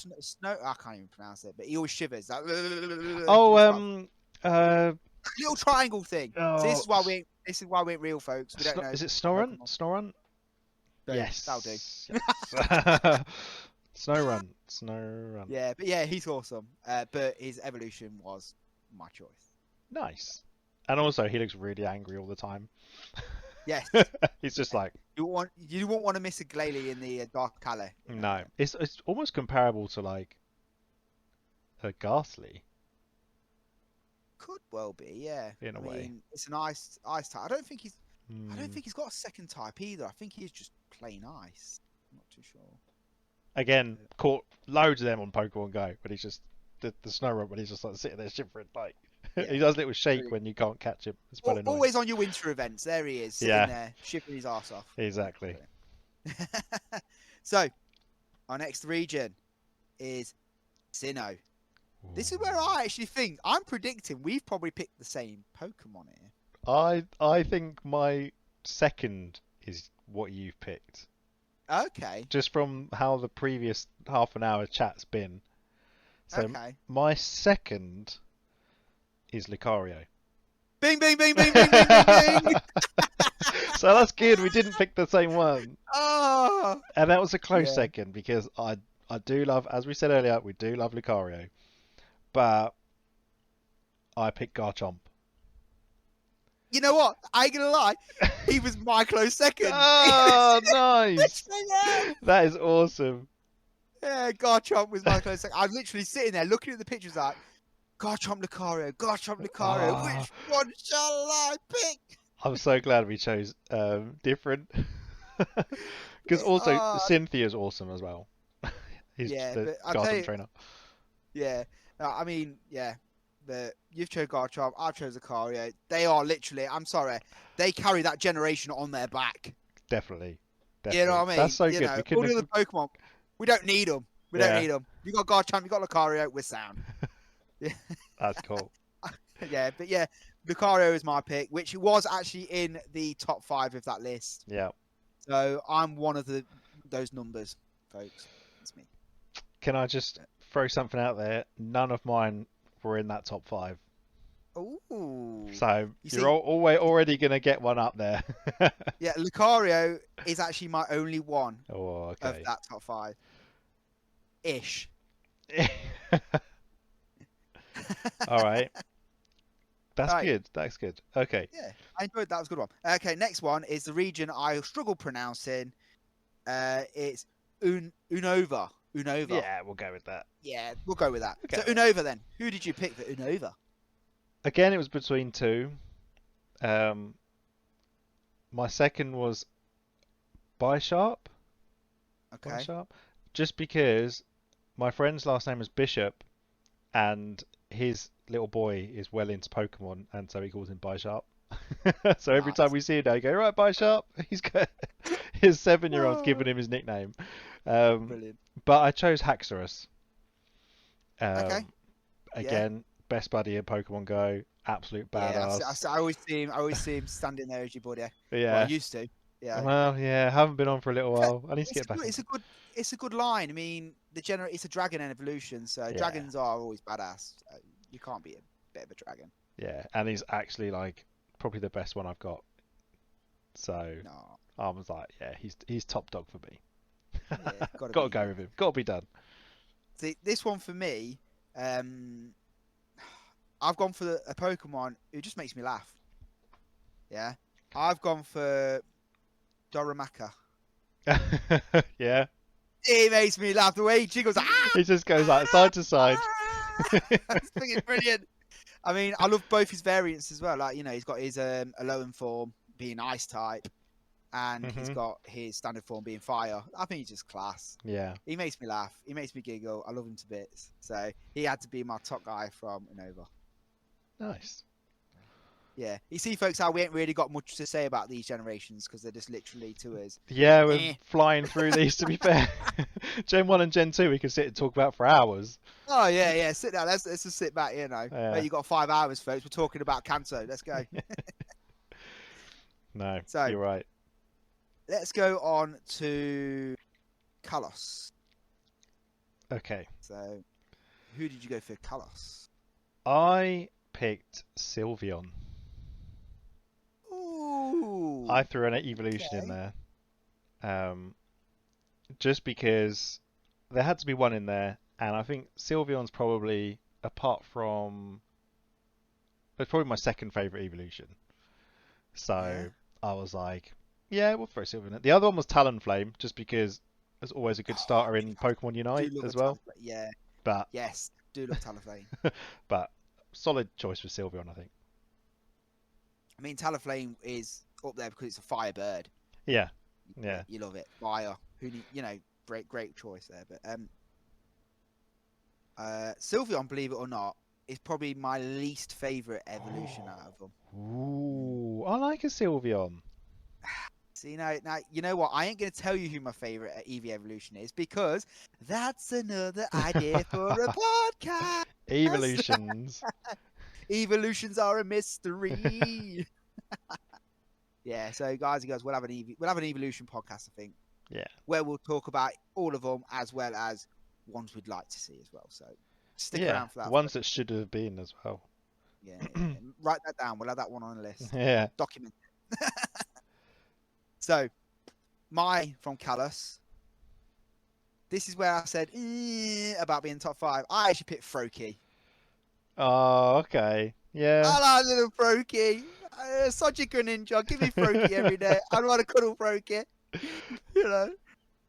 I can't even pronounce it, but he always shivers. Like, little triangle thing. Oh, so this is why we ain't real, folks. We don't know. Is it Snorunt? Snorunt? Yes, that'll do. Yes. Snorunt. Yeah, but yeah, he's awesome. But his evolution was my choice. Nice. And also, he looks really angry all the time. Yes. He's just like... You won't want to miss a Glalie in the Dark Alley. No. It's almost comparable to, like, a Ghastly. Could well be, yeah. In a way. It's an ice type. I don't think he's got a second type either. I think he's just plain ice. I'm not too sure. Again, caught loads of them on Pokemon Go, but he's just... The Snorunt, when he's just like sitting there shivering, like... Yeah. He does a little shake when you can't catch him. It's quite annoying. Always on your winter events. There he is, sitting there, shivering his arse off. Exactly. So, our next region is Sinnoh. This is where I actually think, I'm predicting we've probably picked the same Pokemon here. I think my second is what you've picked. Okay. Just from how the previous half an hour chat's been. So my second... is Lucario. Bing, bing, bing, bing, bing, bing, bing, bing. So that's good. We didn't pick the same one. Oh. And that was a close second because I do love, as we said earlier, we do love Lucario. But I picked Garchomp. You know what? I ain't gonna lie. He was my close second. Oh, nice. That is awesome. Yeah, Garchomp was my close second. I was literally sitting there looking at the pictures like, Garchomp Lucario. Which one shall I pick? I'm so glad we chose different. Because also Cynthia's awesome as well. He's the Garchomp trainer. Yeah. But you've chose Garchomp, I've chose Lucario. They are literally, I'm sorry, they carry that generation on their back. Definitely. You know what I mean? That's so good. All the other Pokemon, we don't need them. We don't need them. You got Garchomp, you got Lucario, we're sound. Yeah. That's cool. But Lucario is my pick, which was actually in the top 5 of that list. Yeah. So I'm one of those numbers, folks. It's me. Can I just throw something out there? None of mine were in that top 5. Ooh. So you're already going to get one up there. Yeah, Lucario is actually my only one of that top 5. Ish. All right. That's good. That's good. Okay. Yeah, I enjoyed that. That was a good one. Okay, next one is the region I struggle pronouncing. It's Unova. Yeah, we'll go with that. Yeah, we'll go with that. Okay. So Unova then. Who did you pick for Unova? Again, it was between two. My second was Bisharp. Okay. Bisharp. Just because my friend's last name is Bishop, and his little boy is well into Pokemon, and so he calls him Bisharp. So every time Nice. we see him, I go, right, Bisharp. He's got his 7-year-old's giving Oh, him his nickname. Um, brilliant. but I chose Haxorus. Okay. Yeah. Again, best buddy in Pokemon Go, absolute Yeah. badass. I always see him. I always see him standing there as your buddy. Well, I Yeah. used to. Yeah. Well, yeah, haven't been on for a little But while. I need to get back it's into. a good. It's a good line. I mean, it's a dragon evolution, so Yeah, dragons are always badass. You can't be a bit of a dragon. yeah, and he's actually like probably the best one I've got. So No. I was like, yeah, he's top dog for me. Yeah. Gotta Got to be. go with him. Got to be done. See, this one for me. I've gone for a Pokemon who just makes me laugh. Yeah. I've gone for Doramaka. Yeah, He makes me laugh the way he jiggles. he just goes like side to side. This thing is brilliant. I mean, I love both his variants as well. Like, he's got his Alolan form being ice type, and he's got his standard form being fire. I think he's just class. Yeah, He makes me laugh. He makes me giggle. I love him to bits. So he had to be my top guy from Unova. nice. Yeah. You see, folks, how we ain't really got much to say about these generations because they're just literally to us. Yeah, we're Eh. flying through these. To be fair, Gen 1 and Gen 2 we could sit and talk about for hours. Oh, yeah, yeah. Sit down. Let's just sit back here now. Yeah. Well, you got 5 hours, folks. We're talking about Kanto. Let's go. No, So- you're right. Let's go on to Kalos. Okay, So, who did you go for Kalos? I picked Sylveon. Ooh. I threw an evolution in Okay. there, just because there had to be one in there, and I think Sylveon's probably, apart from, it's probably my second favorite evolution. So Yeah. I was like, yeah, we'll throw Sylveon in. The other one was Talonflame, just because it's always a good starter in Pokemon Do Unite love as a well. Talonflame. Yeah. But Yes. Do love Talonflame. but solid choice for Sylveon, I think. I mean, Talonflame is up there because it's a fire bird. Yeah, yeah. You love it. Fire. Great choice there. But Sylveon, believe it or not, is probably my least favorite evolution out of them. Ooh, I like a Sylveon. See, now, you know what? I ain't going to tell you who my favorite Eevee evolution is because that's another idea for a podcast. Evolutions. Evolutions are a mystery. Yeah, so guys and girls, we'll have an evolution podcast, I think. Yeah. Where we'll talk about all of them as well as ones we'd like to see as well. So stick Yeah, around for that. ones that should have been as well. Yeah. Write that down. We'll have that one on the list. Yeah. Document it. So, from Kalos. This is where I said about being top 5. I actually picked Froakie. Oh, okay. Yeah. I like little Froakie. Such a good ninja. Give me Froakie every day. I want to cuddle Froakie. You know.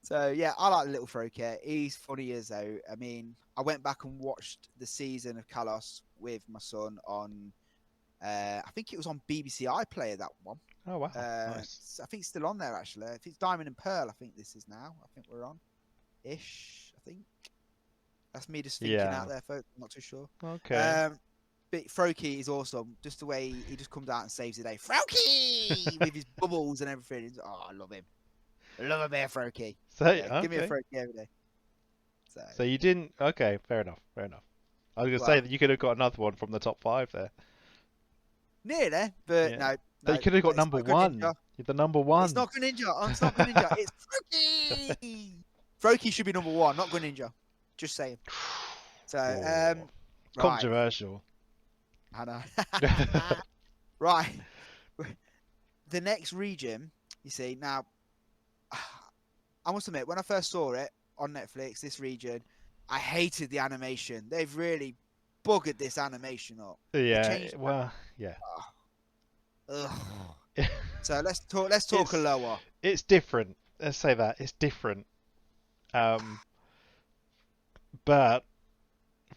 So yeah, I like the little Froakie. He's funny as though. I mean, I went back and watched the season of Kalos with my son on. I think it was on BBC iPlayer, that one. Oh wow. Nice. I think it's still on there actually. If it's Diamond and Pearl, I think this is now. I think we're on. Ish. I think. That's me just thinking Yeah. out there, folks. I'm not too sure. Okay. But Froakie is awesome. Just the way he just comes out and saves the day. Froakie with his bubbles and everything. Oh, I love him. I love a bit of Froakie. So Yeah, give me a okay. Froakie every day. So you didn't. Okay, fair enough. Fair enough. I was gonna say Well- that you could have got another one from the top 5 there. Nearly, but Yeah. no. But you could have got it's number not one. Greninja. You're the number one. It's not Greninja. It's not Greninja. It's Froakie. Froakie should be number 1, not Greninja. Just saying. So, Oh, right. controversial. I know. Right. The next region, you see, now, I must admit, when I first saw it on Netflix, this region, I hated the animation. They've really buggered this animation up. Yeah. changed Well, yeah. Ugh. So let's talk a lower. It's different. Let's say that it's different. But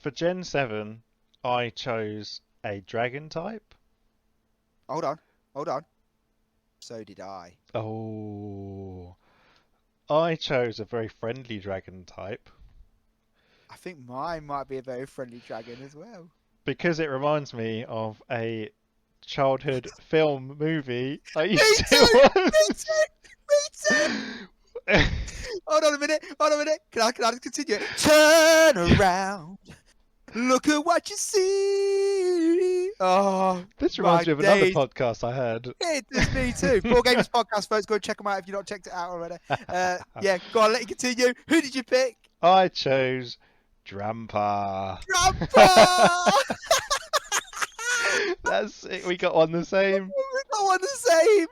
for Gen 7, I chose a dragon type. Hold on. So did I. Oh, I chose a very friendly dragon type I think mine might be a very friendly dragon as well. because it reminds me of a childhood film movie I Me used too! Me to too! Me too! watch. Hold on a minute. Hold on a minute. Can I just continue? Turn around. Look at what you see. Oh, This my reminds me of another days. podcast I heard. It does me too. Four Gamers Podcast, folks. Go and check them out if you've not checked it out already. Yeah, go on, let you continue. Who did you pick? I chose Drampa. Grandpa! That's it. We got one the same. We got one the same.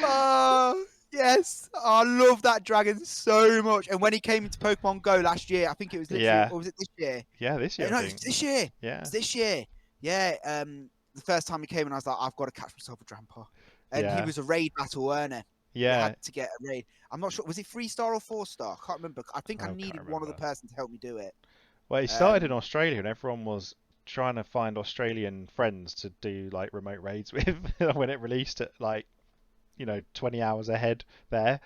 Oh, yes. I love that dragon so much. And when he came into Pokemon Go last year, I think it was literally, Yeah. or was it this year? Yeah, this year. No, I it was think. this year. Yeah. It's this year. Yeah. The first time he came and I was like, I've got to catch myself a Drampa. And he Yeah. was a raid battle, weren't he? You Yeah. had to get a raid. I'm not sure. Was it 3-star or 4-star? I can't remember. I think I can't needed one other remember. person to help me do it. Well, it started in Australia, and everyone was trying to find Australian friends to do like remote raids with when it released at like 20 hours ahead there.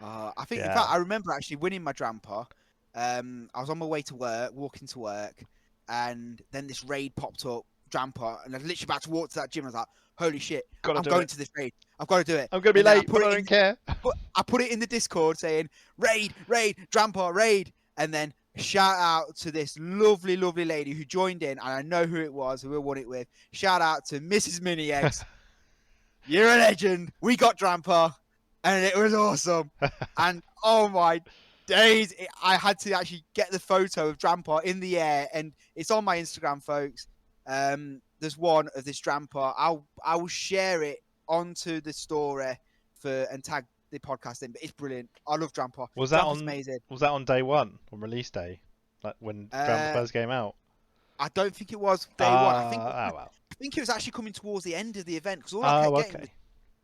I think, in Yeah. fact, I remember actually winning my Drampa. I was on my way to work, walking to work, and then this raid popped up, Drampa, and I was literally about to walk to that gym. I was like, holy shit, Gotta I'm do going it. to this raid. I've got to do it. I'm gonna be And then late, but I don't care. I put it in the Discord saying, raid, Drampa, raid. And then shout out to this lovely, lovely lady who joined in, and I know who it was, who I won it with. Shout out to Mrs. Mini Eggs. You're a legend. We got Drampa, and it was awesome. And oh my days, I had to actually get the photo of Drampa in the air, and it's on my Instagram, folks. There's one of this Drampa. I will share it onto the story and tag the podcast in. But it's brilliant. I love Drampa. Was that Drampa's on? amazing. Was that on day one, on release day, like when Drampa first came out? I don't think it was day one. I think it was actually coming towards the end of the event because all I kept getting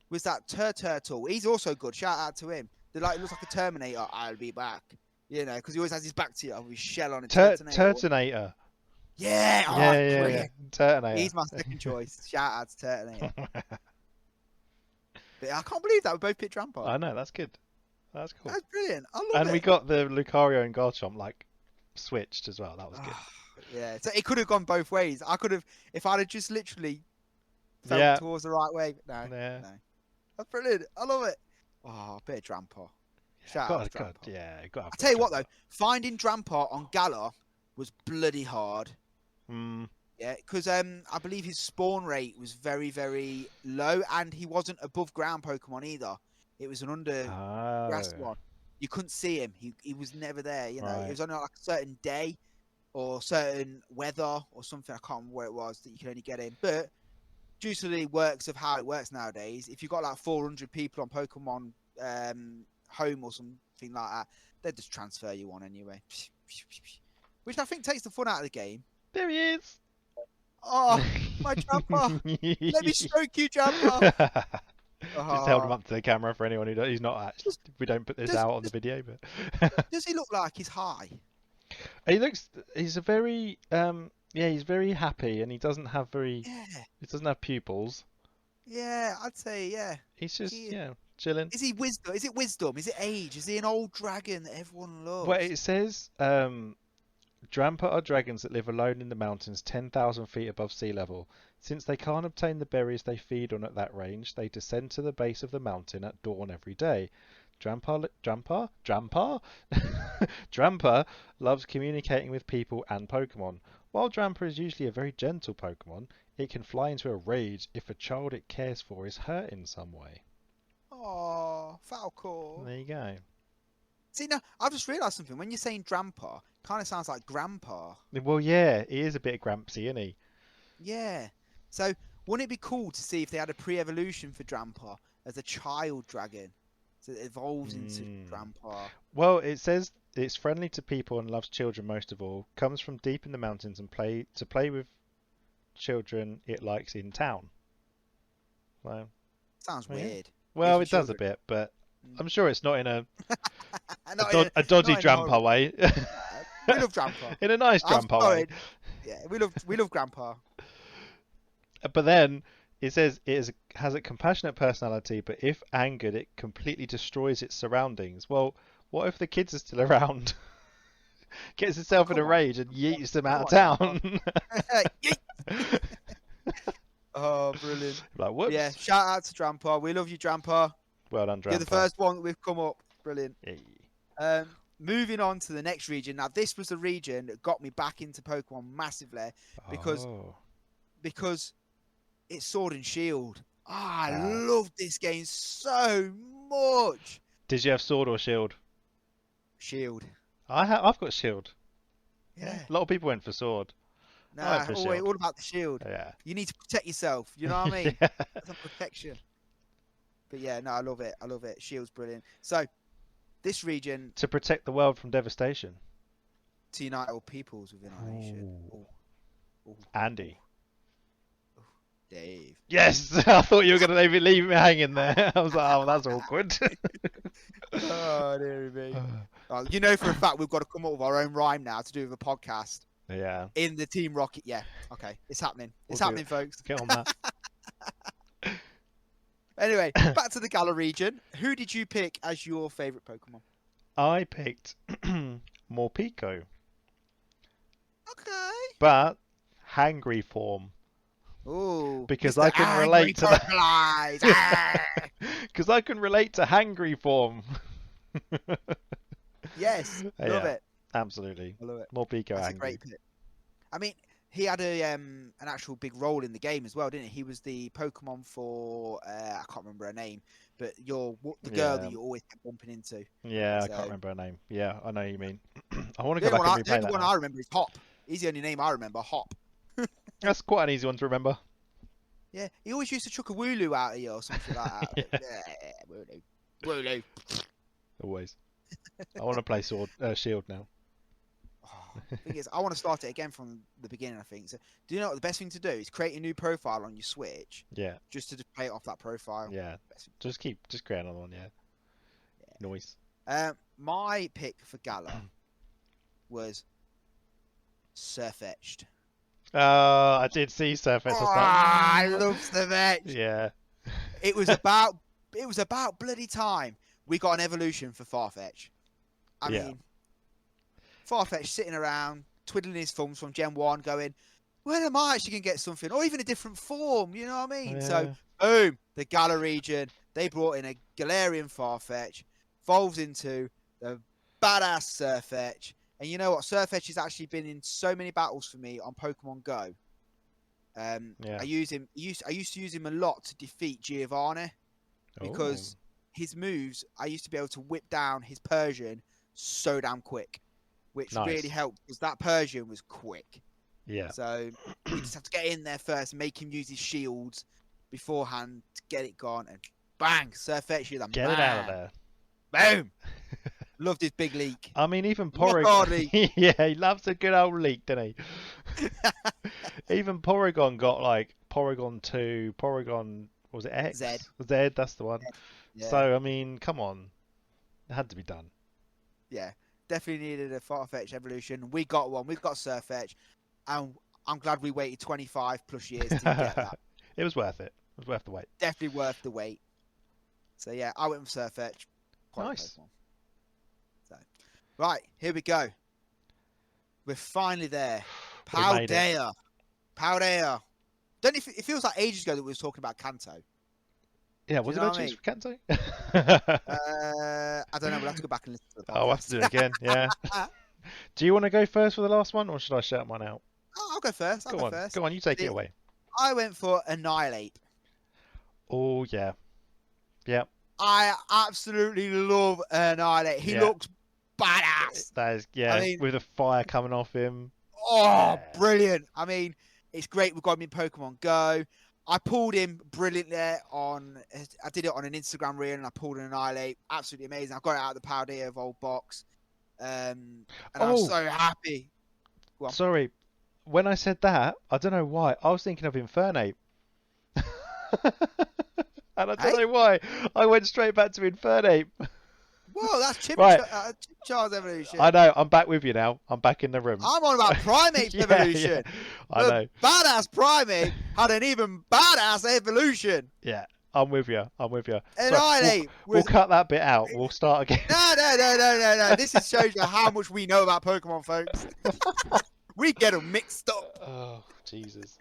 was that turtle. He's also good. Shout out to him. It looks like a Terminator. I'll be back. Because he always has his back to you with his shell on it. Turtonator. Yeah. Oh, Yeah. Turtonator. He's my second choice. Shout out to Turtonator. But I can't believe that we both picked Drampa. I know, that's good. That's cool. That's brilliant. I love it. And we got the Lucario and Garchomp switched as well. That was good. Yeah, so it could have gone both ways. I could have, if I'd have just literally felt towards the right way. No. That's brilliant. I love it. Oh, a bit of Drampa. Shout out to Drampa. I tell you what though, finding Drampa on Galar was bloody hard. Yeah, because I believe his spawn rate was very, very low, and he wasn't above ground Pokemon either. It was an grass one. You couldn't see him. He was never there. It was only like a certain day or certain weather or something. I can't remember where it was that you could only get him. But due to the works of how it works nowadays, if you've got like 400 people on Pokemon Home or something like that, they'll just transfer you on anyway. Which I think takes the fun out of the game. There he is. Oh, my Drampa. Let me stroke you, Drampa. Just held him up to the camera for anyone who's not actually. We don't put this out on the video, but does he look like he's high? He's a very he's very happy, and he doesn't have he doesn't have pupils. Yeah, I'd say He's just chilling. Is he wisdom? Is it wisdom? Is it age? Is he an old dragon that everyone loves? Well, it says Drampa are dragons that live alone in the mountains 10,000 feet above sea level. Since they can't obtain the berries they feed on at that range, they descend to the base of the mountain at dawn every day. Drampa loves communicating with people and Pokemon. While Drampa is usually a very gentle Pokemon, it can fly into a rage if a child it cares for is hurt in some way. Oh, Falcor. There you go. See, now, I've just realised something. When you're saying Drampa, kind of sounds like Grandpa. Well, yeah, he is a bit Grampsy, isn't he? Yeah. So, wouldn't it be cool to see if they had a pre-evolution for Drampa as a child dragon? So it evolves into Drampa. Well, it says it's friendly to people and loves children most of all. Comes from deep in the mountains and play with children it likes in town. So, sounds weird. Well, it does a bit, but I'm sure it's not in a dodgy not Drampa way. We love Drampa. In a nice Drampa way. Yeah, we love Grandpa. But then It says has a compassionate personality, but if angered, it completely destroys its surroundings. Well, what if the kids are still around? Gets Oh, itself in a come on. rage and yeets them out Come of on, town. Yeet. Oh, brilliant. Like, Yeah, whoops. shout out to Drampa. We love you, Drampa. Well done, You're the Drampa. first one that we've come up. Brilliant. Yeah. Moving on to the next region. Now, this was the region that got me back into Pokemon massively because it's Sword and Shield. I love this game so much. Did you have Sword or Shield? Shield. I've got Shield. Yeah. A lot of people went for Sword. Nah, all about the Shield. Yeah. You need to protect yourself. You know what I mean? Yeah. That's a protection. But yeah, no, I love it. I love it. Shield's brilliant. So, this region... To protect the world from devastation. To unite all peoples within our nation. Ooh. Andy. Dave. Yes! I thought you were going to leave me hanging there. I was like, oh, that's awkward. Oh, dear me. You know for a fact we've got to come up with our own rhyme now to do with a podcast. Yeah. In the Team Rocket. Yeah. Okay. It's happening. It's happening, folks. Get on that. Anyway, back to the Galar region. Who did you pick as your favourite Pokemon? I picked Morpeko. Okay. But hangry form. Ooh. Because I can relate to that. Because I can relate to hangry form. Yes. Love it. Absolutely. I love it. Morpeko That's hangry. a great pick. I mean, he had an actual big role in the game as well, didn't he? He was the Pokemon for I can't remember her name, but the girl that you always kept bumping into. Yeah, I can't remember her name. Yeah, I know what you mean. I want to go back and replay that. The only one I remember is Hop. He's the only name I remember, Hop. That's quite an easy one to remember. Yeah, he always used to chuck a Wooloo out of you or something like that. Yeah. Wooloo. Always. I want to play Shield now. Thing is, I want to start it again from the beginning, I think. So, do you know what the best thing to do is create a new profile on your Switch? Yeah. Just to play it off that profile. Yeah. Just create another one, yeah. Noise. My pick for Galar was Surfetched. I did see Surfetched. I love Surfetched. Yeah. It was about bloody time we got an evolution for Farfetch. I mean, Farfetch sitting around, twiddling his thumbs from Gen 1, going, when am I actually going to get something? Or even a different form, you know what I mean? Yeah. So, boom, the Galar region, they brought in a Galarian Farfetch, evolved into the badass Surfetch. And you know what? Surfetch has actually been in so many battles for me on Pokemon Go. I used to use him a lot to defeat Giovanni. Because his moves, I used to be able to whip down his Persian so damn quick. Which really helped because that Persian was quick. Yeah. So you just have to get in there first, make him use his shields beforehand to get it gone, and bang, Surfetch, you're the Get it out of there. Boom. Loved his big leak. I mean, even Porygon. Yeah, he loves a good old leak, doesn't he? Even Porygon got like Porygon 2, Porygon, was it X? Z, that's the one. Yeah. So, I mean, come on. It had to be done. Yeah. Definitely needed a Farfetch evolution. We got one. We got Surfetch. And I'm glad we waited 25 plus years to get that. It was worth it. It was worth the wait. Definitely worth the wait. So, yeah, I went for Surfetch. Nice. So, right, here we go. We're finally there. Paldea. Paldea. Don't it feels like ages ago that we were talking about Kanto. Yeah, was it mentioned for Kanto? I don't know. We'll have to go back and listen to the podcast. I'll have to do it again, yeah. Do you want to go first for the last one, or should I shout mine out? I'll go first. Go on, you take it away. I went for Annihilate. Oh, yeah. Yeah. I absolutely love Annihilate. He looks badass. That is, I mean, with the fire coming off him. Oh, brilliant. I mean, it's great we've got him in Pokemon Go. I pulled him brilliantly I did it on an Instagram reel and I pulled an Annihilate. Absolutely amazing. I got it out of the Paldea Evolved box. And I'm so happy. Sorry. When I said that, I don't know why. I was thinking of Infernape. And I don't know why. I went straight back to Infernape. Whoa, that's Right. Chimichar's evolution. I know. I'm back with you now. I'm back in the room. I'm on about Primate's Yeah, evolution. yeah. I The know. badass Primate had an even badass evolution. Yeah, I'm with you. I'm with you. Annihilate We'll was... cut that bit out. We'll start again. No. This shows you how much we know about Pokemon, folks. We get them mixed up. Oh, Jesus.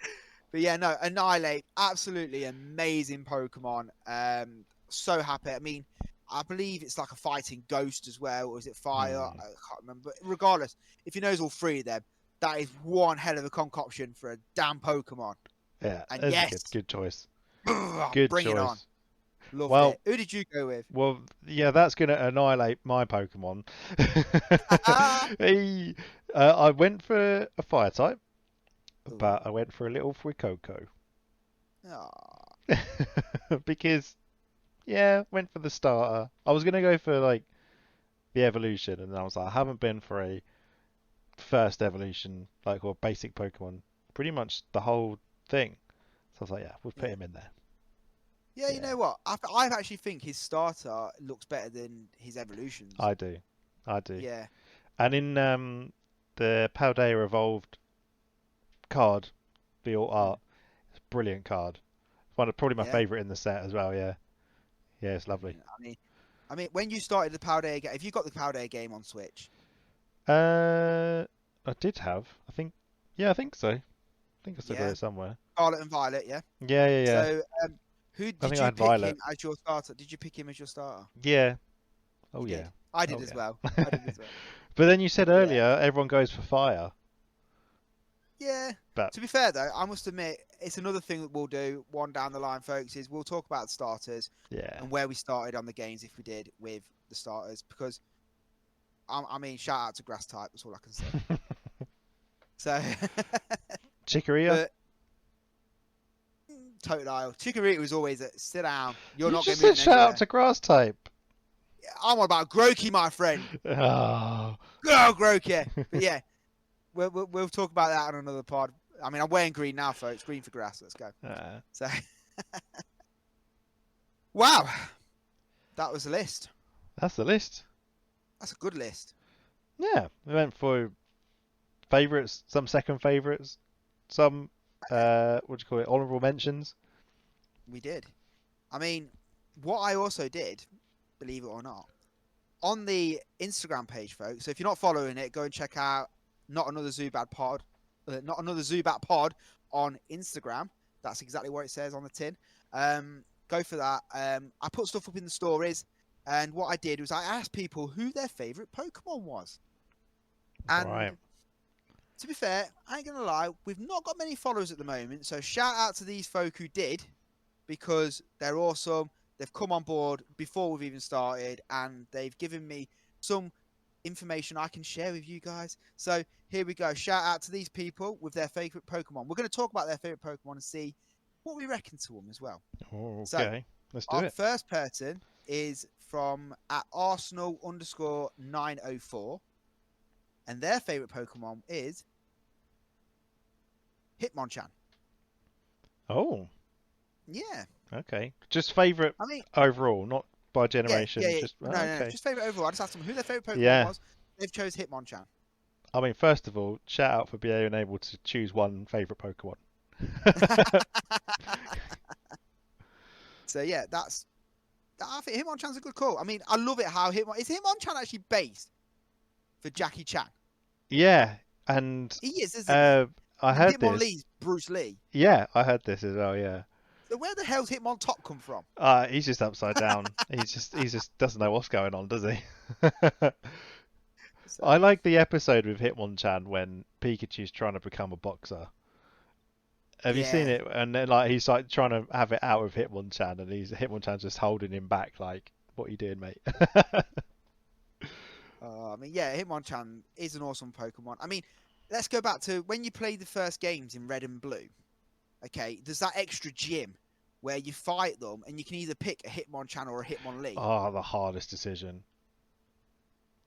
But yeah, no, Annihilate, absolutely amazing Pokemon. So happy. I mean, I believe it's like a fighting ghost as well, or is it fire? I can't remember. But regardless, if he knows all three of them, that is one hell of a concoction for a damn Pokemon. Yeah, And that's yes, a good choice. Good Good bring choice. it on. Loved Well, it. Who did you go with? Well, yeah, that's going to annihilate my Pokemon. I went for a fire type, but I went for a little Fuecoco. Aw. Because, yeah, went for the starter. I was going to go for, like, the evolution, and I was like, I haven't been for a first evolution, like, or basic Pokemon, pretty much the whole thing. So I was like, yeah, we'll put him in there. Yeah, you know what? I actually think his starter looks better than his evolutions. I do. Yeah. And in the Paldea Evolved card, the alt art, it's a brilliant card. One of probably my favourite in the set as well. Yeah, it's lovely. I mean, when you started the Paldea game, have you got the Paldea game on Switch? I did have. I think so. I think I still got it somewhere. Scarlet and Violet, yeah. Yeah. So, who did you pick him as your starter? Did you pick him as your starter? Yeah. Oh yeah. I did as well. But then you said earlier everyone goes for fire. Yeah. But to be fair though, I must admit it's another thing that we'll do one down the line, folks. Is we'll talk about starters. Yeah. And where we started on the games if we did with the starters, because I mean, shout out to Grass type. That's all I can say. So. Chikorita. Totodile. Chikorita was always a sit down. You're not going to to move shout out to Grass type. I'm about Groki, my friend. Oh. Go Groki. But yeah, we'll talk about that on another pod. I mean, I'm wearing green now, folks. Green for grass. Let's go. So, wow, that was the list. That's the list. That's a good list. Yeah, we went for favourites, some second favourites, some what do you call it, honourable mentions. We did. I mean, what I also did, believe it or not, on the Instagram page, folks. So if you're not following it, go and check out Not Another Zubat Pod on Instagram. That's exactly what it says on the tin. Go for that. I put stuff up in the stories, and what I did was I asked people who their favourite Pokemon was. And to be fair, I ain't gonna lie, we've not got many followers at the moment. So shout out to these folk who did, because they're awesome. They've come on board before we've even started, and they've given me some information I can share with you guys. So here we go. Shout out to these people with their favourite Pokemon. We're going to talk about their favourite Pokemon and see what we reckon to them as well. Oh, okay. So, let's do our it. first person is from @Arsenal_904, and their favourite Pokemon is Hitmonchan. Oh. Yeah. Okay. Just favourite overall, not by generation. Yeah. Just, no, okay. Just favourite overall. I just asked them who their favourite Pokemon was. They've chose Hitmonchan. I mean, first of all, shout out for being able to choose one favourite Pokemon. So yeah, I think Hitmonchan's a good call. I mean, I love it how is Hitmonchan actually based for Jackie Chan? Yeah, and he is, isn't he? I heard Hitmonlee's this. Bruce Lee. Yeah, I heard this as well. Yeah. So where the hell's Hitmontop come from? He's just upside down. he just doesn't know what's going on, does he? I like the episode with Hitmonchan when Pikachu's trying to become a boxer. Have you seen it? And then he's like trying to have it out with Hitmonchan, and Hitmonchan's just holding him back, like, "What are you doing, mate?" I mean, yeah, Hitmonchan is an awesome Pokemon. I mean, let's go back to when you played the first games in Red and Blue. Okay, there's that extra gym where you fight them, and you can either pick a Hitmonchan or a Hitmonlee. Oh, the hardest decision.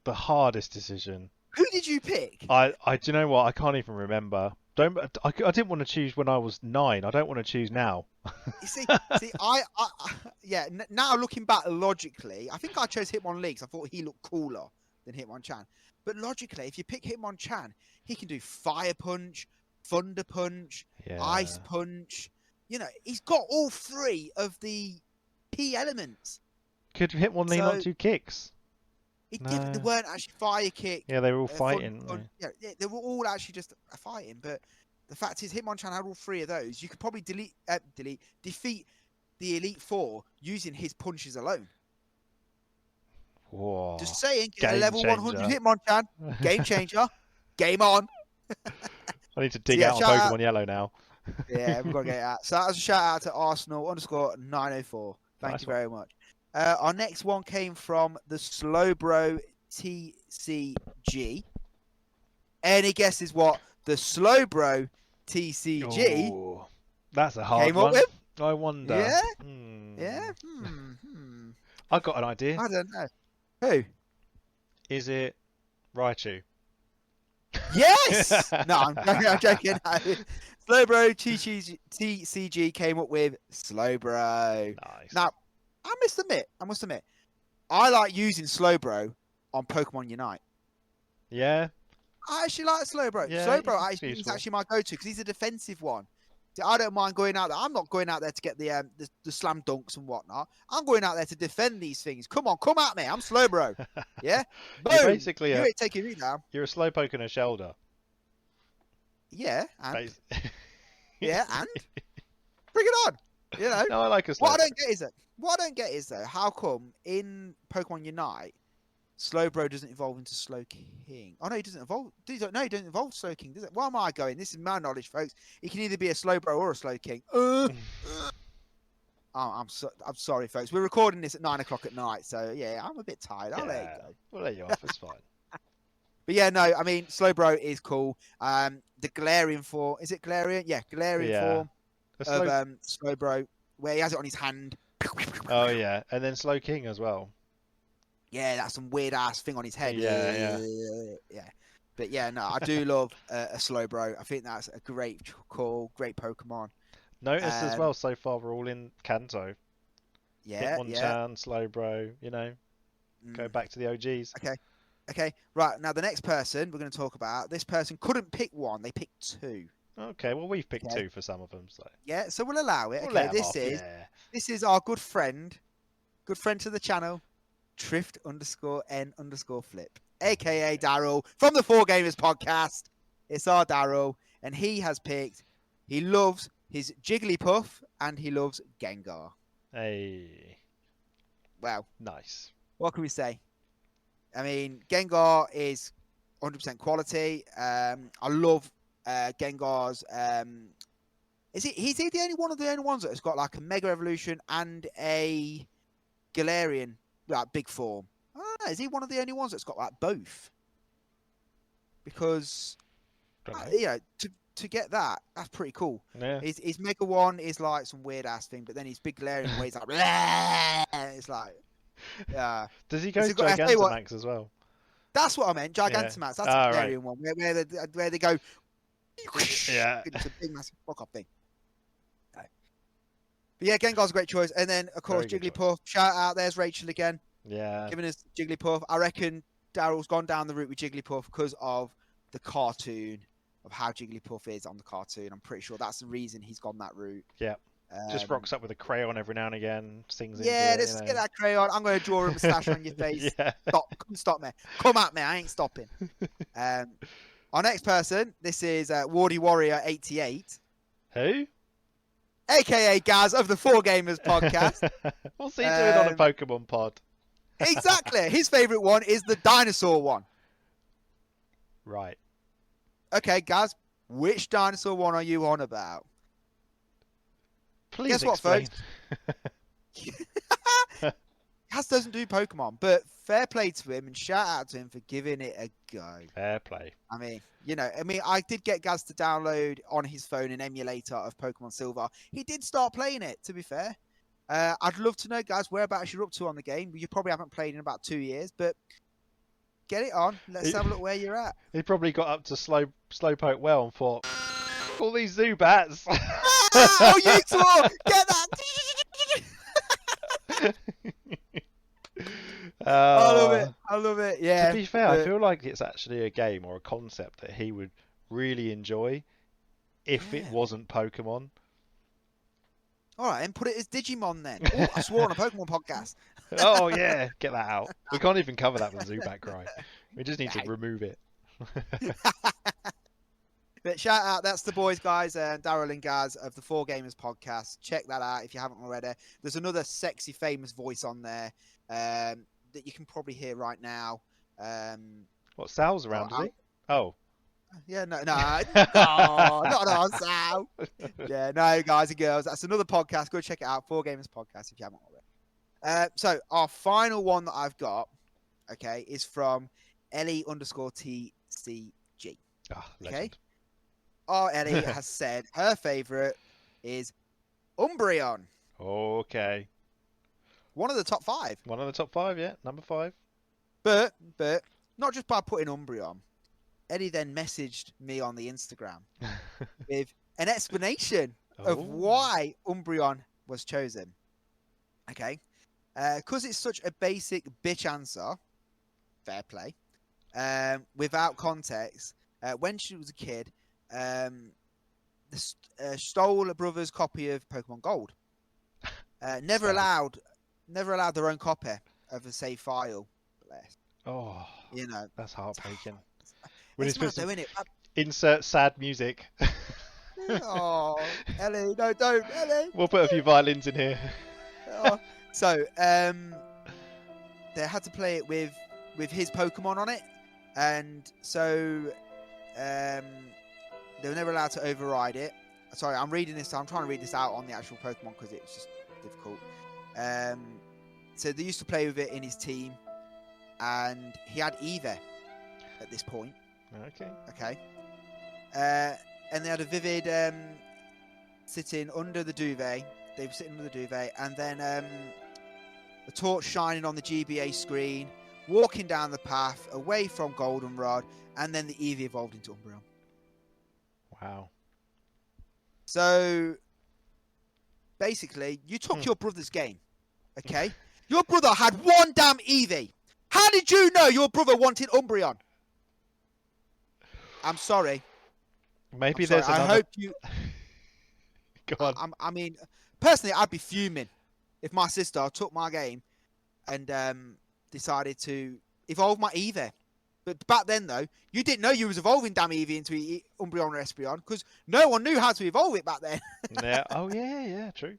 The hardest decision. Who did you pick? Do you know what? I can't even remember. I didn't want to choose when I was 9. I don't want to choose now. You see, yeah. Now looking back logically, I think I chose Hitmonchan because I thought he looked cooler than Hitmonchan. But logically, if you pick Hitmonchan, he can do Fire Punch, Thunder Punch, Yeah. Ice Punch. You know, he's got all 3 of the key elements. Could Hitmonlee not do kicks? They weren't actually fire kick. Yeah, they were all fighting. Yeah, they were all actually just fighting. But the fact is, Hitmonchan had all 3 of those. You could probably defeat the Elite Four using his punches alone. Whoa. Just saying, Game a level changer. 100 Hitmonchan, game changer, game on. I need to dig out on Pokemon Yellow now. Yeah, we've got to get it out. So that was a shout out to Arsenal_904. Thank you very much. Our next one came from the Slowbro TCG. Any guesses what the Slowbro TCG Ooh, that's a hard came one. up with? I wonder. Yeah? Hmm. Yeah? I got an idea. I don't know. Who? Is it Raichu? Yes! No, I'm joking. Slowbro TCG came up with Slowbro. Nice. Now, I must admit, I like using Slowbro on Pokemon Unite. Yeah. I actually like Slowbro. Yeah, Slowbro he's is actually my go-to because he's a defensive one. See, I don't mind going out there. I'm not going out there to get the slam dunks and whatnot. I'm going out there to defend these things. Come on, come at me. I'm Slowbro. Yeah? Boom. You're basically you ain't taking me down. You're a Slowpoke and a Shelder. Yeah, and... yeah, and? Bring it on. You know? No, I like a Slowpoke. What I don't get is though, how come in Pokemon Unite, Slowbro doesn't evolve into Slowking? Oh no, he doesn't evolve. No, he doesn't evolve Slowking, does it? Where am I going? This is my knowledge, folks. He can either be a Slowbro or a Slowking. I'm sorry, folks. We're recording this at 9 o'clock at night, so yeah, I'm a bit tired. I'll let it go. We'll let you off. It's fine. But yeah, no, I mean Slowbro is cool. The Galarian form, is it Galarian? Yeah, Galarian form of Slowbro, where he has it on his hand. Oh yeah, and then Slowking as well. Yeah, that's some weird ass thing on his head. Yeah. But yeah, no, I do love a Slowbro. I think that's a great call, great Pokemon. Notice as well, so far we're all in Kanto. Yeah, Hitmonchan, Slowbro, you know, go back to the OGs. Okay, right, now the next person we're going to talk about, this person couldn't pick one, they picked 2. Okay, well we've picked 2 for some of them, so. Yeah, so we'll allow it. We'll Okay, this is our good friend to the channel, Trift_N_Flip, aka Daryl from the 4Gamers podcast. It's our Daryl, and he has picked, he loves his Jigglypuff and he loves Gengar. Hey. Wow. Nice. What can we say? I mean, Gengar is 100% quality. I love Gengar's. He's the only one of the only ones that has got like a Mega Evolution and a Galarian like big form? Is he one of the only ones that's got like both? Because you know, to get that, that's pretty cool. Yeah. His Mega one is like some weird ass thing, but then his big Galarian where he's like, bleh! It's like, yeah. Does he go to Gigantamax as well? That's what I meant, Gigantamax. That's the Galarian one where they go, yeah, it's a big massive fuck off thing. No. But yeah, Gengar's a great choice, and then of course Jigglypuff. Shout out, there's Rachel again. Yeah, giving us Jigglypuff. I reckon Daryl's gone down the route with Jigglypuff because of the cartoon, of how Jigglypuff is on the cartoon. I'm pretty sure that's the reason he's gone that route. Yeah. Just rocks up with a crayon every now and again, sings yeah, into it, let's get that crayon. I'm going to draw a moustache on your face. Yeah. Stop me. Come at me. I ain't stopping. Our next person, this is Wardy Warrior 88. Who? AKA Gaz of the 4Gamers podcast. What's he doing on a Pokemon pod? Exactly. His favourite one is the dinosaur one. Right. Okay, Gaz, which dinosaur one are you on about? Please Guess explain. What, folks? Gaz doesn't do Pokemon, but fair play to him and shout out to him for giving it a go. Fair play. I mean, I did get Gaz to download on his phone an emulator of Pokemon Silver. He did start playing it, to be fair. I'd love to know, Gaz, whereabouts you're up to on the game. You probably haven't played in about 2 years, but get it on. Let's have a look where you're at. He probably got up to Slowpoke well and thought, Fuck all these Zubats. Oh, you two! Get that! I love it. I love it. Yeah. To be fair, I feel like it's actually a game or a concept that he would really enjoy if it wasn't Pokemon. All right, and put it as Digimon then. Oh, I swore on a Pokemon podcast. Oh yeah, get that out. We can't even cover that with Zubat Cry. We just need to remove it. But shout out, that's the boys, guys, Daryl and Gaz of the 4Gamers podcast. Check that out if you haven't already. There's another sexy, famous voice on there that you can probably hear right now. What, Sal's around, is he? Oh. Yeah, no, not on Sal. Yeah, no, guys and girls, that's another podcast. Go check it out, 4Gamers podcast, if you haven't already. So our final one that I've got, okay, is from Ellie_TCG. Okay. Our Ellie has said her favourite is Umbreon. Okay. One of the top 5. One of the top 5, yeah. Number 5. But not just by putting Umbreon. Eddie then messaged me on the Instagram with an explanation of why Umbreon was chosen. Okay. Because it's such a basic bitch answer, fair play, without context, when she was a kid, stole a brother's copy of Pokemon Gold. Never allowed their own copy of a save file. Oh, you know, that's heartbreaking. Insert sad music. Oh, Ellie, no, don't, Ellie. We'll put a few violins in here. So, they had to play it with his Pokemon on it, and so they were never allowed to override it. Sorry, I'm trying to read this out on the actual Pokemon because it's just difficult. So they used to play with it in his team, and he had Eva at this point. Okay. And they had a Vivid sitting under the duvet. They were sitting under the duvet, and then a torch shining on the GBA screen, walking down the path away from Goldenrod, and then the Eevee evolved into Umbreon. Wow. So basically, you took your brother's game, okay? Your brother had one damn Eevee. How did you know your brother wanted Umbreon? I'm sorry. Maybe there's another... I hope you... Go on. I mean, personally, I'd be fuming if my sister took my game and decided to evolve my Eevee. But back then, though, you didn't know you was evolving damn Eevee into Umbreon or Espeon because no one knew how to evolve it back then. Yeah. Oh, yeah, true.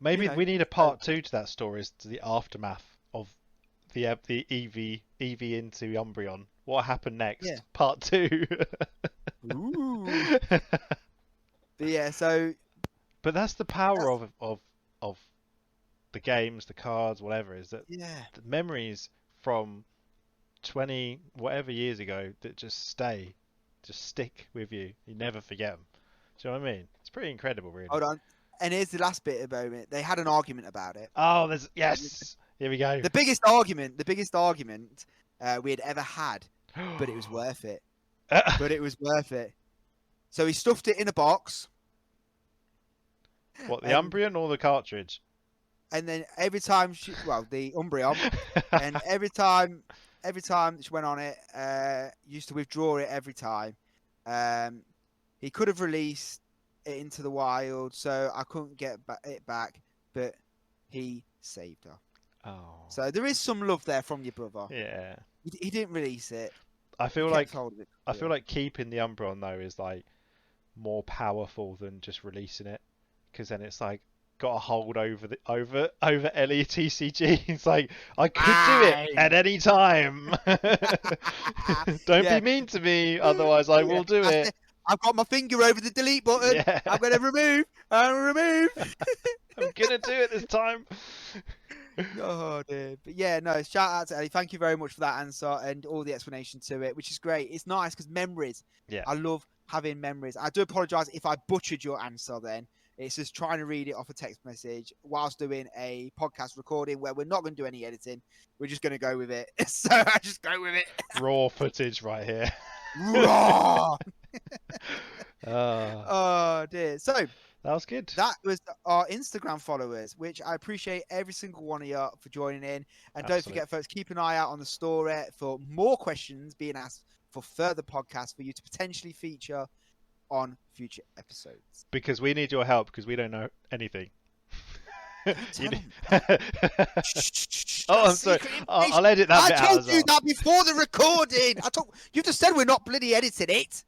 Maybe we need a part 2 to that story, as to the aftermath of the Eevee into Umbreon. What happened next? Yeah. Part 2. Ooh. But yeah, so... But that's the power of the games, the cards, whatever, is that the memories from 20 whatever years ago that just stick with you. You never forget them. Do you know what I mean? It's pretty incredible, really. Hold on. And here's the last bit about it. They had an argument about it. Oh, yes. Here we go. The biggest argument we had ever had, but it was worth it. So he stuffed it in a box. What, the Umbreon or the cartridge? And then every time the Umbreon, and every time she went on it, used to withdraw it every time. He could have released it into the wild, so I couldn't get it back, but he saved her. Oh. So there is some love there from your brother. Yeah. He didn't release it. I feel like keeping the Umbreon though is like more powerful than just releasing it, because then it's like got a hold over Ellie TCG. It's like, I could do it at any time. Don't be mean to me, otherwise I will do it. I've got my finger over the delete button. Yeah. I'm going to remove. I'm going to do it this time. Oh, dear. But yeah, no, shout out to Ellie. Thank you very much for that answer and all the explanation to it, which is great. It's nice because memories. Yeah. I love having memories. I do apologise if I butchered your answer then. It's just trying to read it off a text message whilst doing a podcast recording where we're not going to do any editing. We're just going to go with it. So I just go with it. Raw footage right here. Raw! Oh dear. So That was good. that was our Instagram followers, which I appreciate every single one of you for joining in. And don't forget, folks, keep an eye out on the story for more questions being asked for further podcasts for you to potentially feature on future episodes. Because we need your help because we don't know anything. Oh, I'm sorry. I'll edit that bit out. I told you that before the recording. You just said we're not bloody editing it.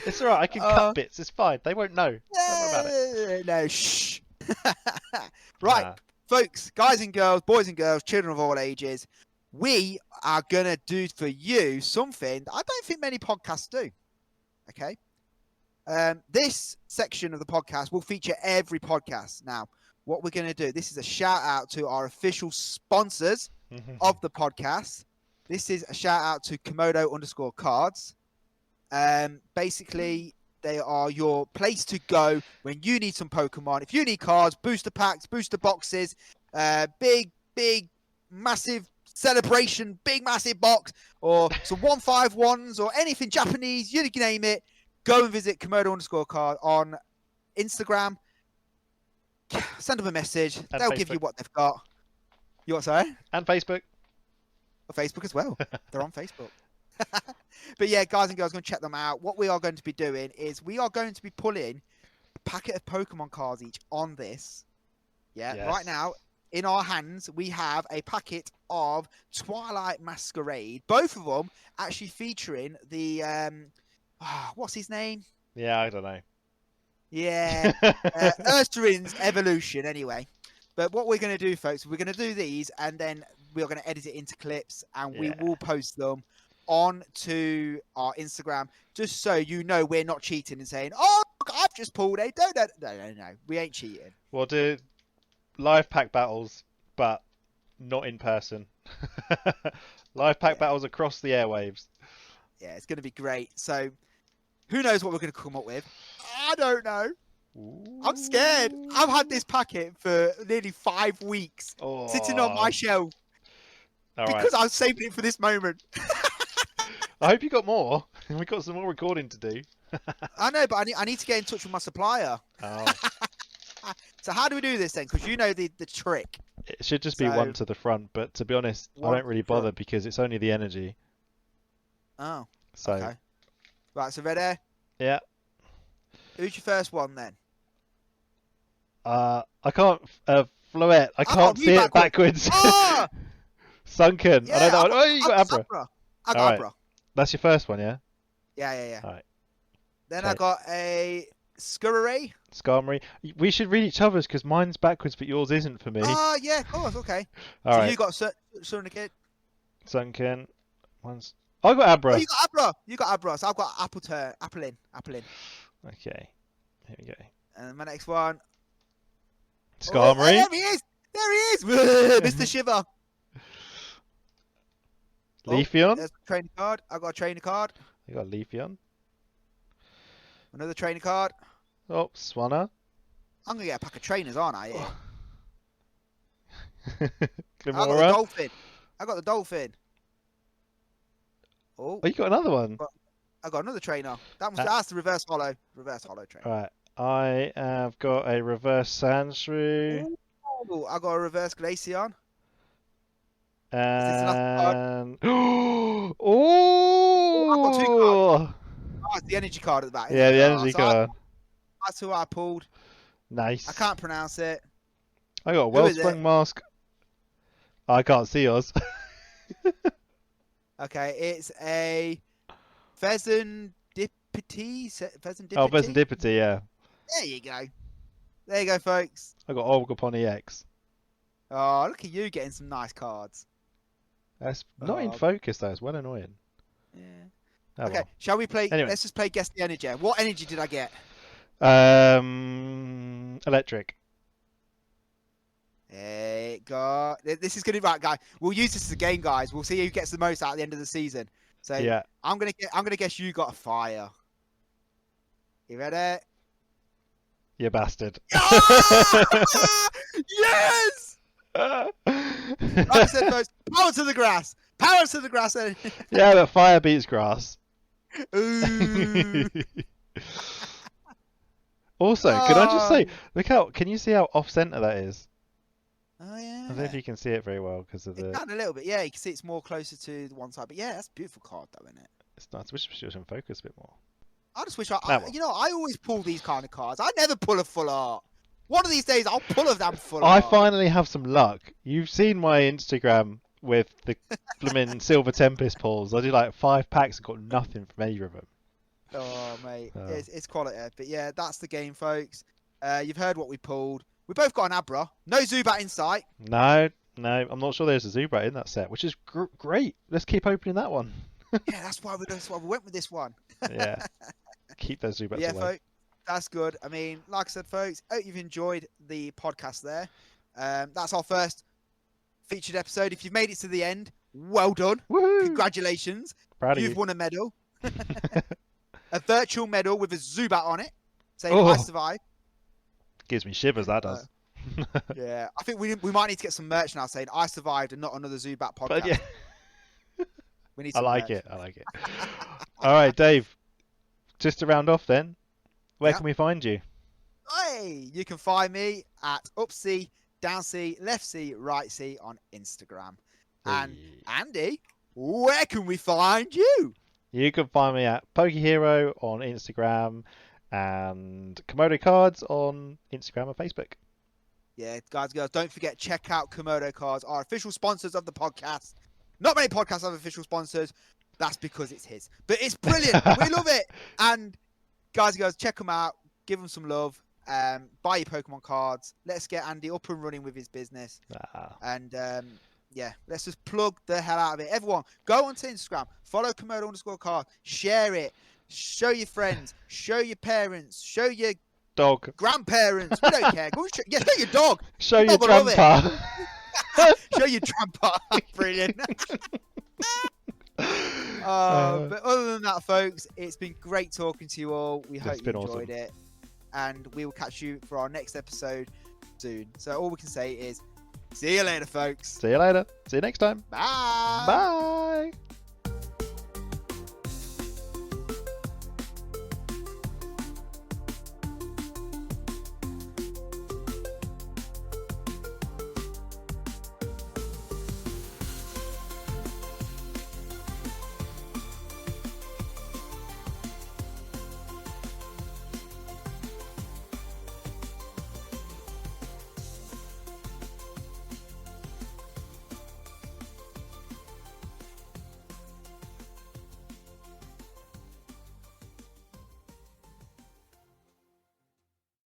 It's alright. I can cut bits. It's fine. They won't know. Don't worry about it. No, shh. Right, folks, guys and girls, boys and girls, children of all ages, we are going to do for you something that I don't think many podcasts do. Okay? This section of the podcast will feature every podcast. Now, what we're going to do, this is a shout out to our official sponsors of the podcast. This is a shout out to Komodo_cards. Basically, they are your place to go when you need some Pokemon. If you need cards, booster packs, booster boxes, big, massive celebration, big, massive box, or some 151s or anything Japanese, you name it, go and visit Komodo_card on Instagram. Send them a message. And They'll Facebook. give you what they've got. You what, sorry? And Facebook. Facebook as well. They're on Facebook. But yeah, guys and girls, go and check them out. What we are going to be doing is we are going to be pulling a packet of Pokemon cards each on this. Yeah, Yes. Right now, in our hands, we have a packet of Twilight Masquerade. Both of them actually featuring the, what's his name? Yeah, I don't know. Yeah, Ursarin's evolution anyway. But what we're going to do, folks, we're going to do these and then we're going to edit it into clips and we will post them onto our Instagram just so you know we're not cheating and saying, oh, look, I've just pulled a... No. We ain't cheating. We'll do live pack battles, but not in person. Live pack battles across the airwaves. Yeah, it's going to be great. So who knows what we're going to come up with? I don't know. Ooh. I'm scared. I've had this packet for nearly 5 weeks sitting on my shelf because I was saving it for this moment. I hope you got more. We've got some more recording to do. I know, but I need to get in touch with my supplier. Oh. So how do we do this then? Because you know the trick. It should just be one to the front, but to be honest, I don't really bother because it's only the energy. Oh. So. Okay. Right, so ready? Yeah. Who's your first one then? I can't. Floette. I can't see it backwards. Oh! Sunken. Yeah, I know that one. Oh, you got Abra. I got Abra. That's your first one, yeah? Yeah. All right. Then I got a Scurry. Skarmory. We should read each other's because mine's backwards, but yours isn't for me. Oh, yeah, of course. Okay. All so right. you got Surnicate. Sunken. I got Abra. Oh, you got Abra. You got Abra. So I've got Applin. Okay. Here we go. And my next one. Skarmory. Oh, there he is. Mr. Shiver. Leafeon. There's a trainer card. I got a trainer card. You got Leafeon. Another trainer card. Oh, Swanna. I'm gonna get a pack of trainers, aren't I? Yeah. I got the Glimora. Dolphin. Oh, You got another one. I got another trainer. That's the reverse hollow. Reverse hollow trainer. Right. I have got a reverse Sandshrew. Oh, I got a reverse Glaceon. And Oh, oh, I've got 2 cards. Oh, it's the energy card at the back. Yeah, the energy card. That's who I pulled. Nice. I can't pronounce it. I got a Who is Wellspring Mask. I can't see yours. Okay, it's a Pheasantipity. Oh, Pheasantipity, yeah. There you go. There you go, folks. I got Olgapon EX. Oh, look at you getting some nice cards. That's not in focus though. It's well annoying. Yeah. Oh, Okay, well. shall we play? Anyway. Let's just play Guess the Energy. What energy did I get? Electric. This is gonna be right, guys. We'll use this as a game, guys. We'll see who gets the most out at the end of the season. So Yeah. I'm gonna guess you got a fire. You ready? You bastard. Yes! Like I said, folks, power to the grass. Power to the grass. Yeah, but fire beats grass. Ooh. Also, can I just say, Oh, can you see how off center that is? oh I don't know if yeah. you can see it very well because of It the. can a little bit. Yeah, you can see it's more closer to the one side. But yeah, that's a beautiful card, though, isn't it? It's nice. I wish it was in focus a bit more. I just wish That one. I always pull these kind of cards. I never pull a full art. One of these days, I'll pull a damn full I art. finally have some luck. You've seen my Instagram with the blooming Silver Tempest pulls. I do like 5 packs and got nothing from either of them. Oh, mate, Oh. it's quality. But yeah, that's the game, folks. You've heard what we pulled. We both got an Abra. No Zubat in sight. No, I'm not sure there's a Zubat in that set, which is great. Let's keep opening that one. Yeah, that's why we went with this one. Yeah, keep those Zubats Yeah, away. folks, that's good. I mean, like I said, folks, hope you've enjoyed the podcast there. That's our first featured episode. If you've made it to the end, well done. Woohoo! Congratulations. Proud of You've you. won a medal. A virtual medal with a Zubat on it, saying Oh. I survived. Gives me shivers, that does. Yeah, I think we might need to get some merch now saying I survived and not another Zubat podcast. But yeah, We need I some like merch. it. All right, Dave. Just to round off then, where Yeah. can we find you? Hey, you can find me at up C, down C, left C, right C on Instagram. And Hey. Andy, where can we find you? You can find me at PokeHero on Instagram and Komodo Cards on Instagram and Facebook. Yeah, guys and girls, don't forget, check out Komodo Cards, our official sponsors of the podcast. Not many podcasts have official sponsors. That's because it's his. But it's brilliant. We love it. And guys and girls, check them out. Give them some love. Buy your Pokemon cards. Let's get Andy up and running with his business. And yeah, let's just plug the hell out of it. Everyone, go onto Instagram. Follow Komodo_card. Share it. Show your friends. Show your parents. Show your Dog. grandparents. We don't care. Go and show your dog. Show your Dog will love it. grandpa. Show your grandpa. Brilliant. But other than that, folks, it's been great talking to you all. We hope you enjoyed it. And we will catch you for our next episode soon. So all we can say is, see you later, folks. See you later. See you next time. Bye. Bye.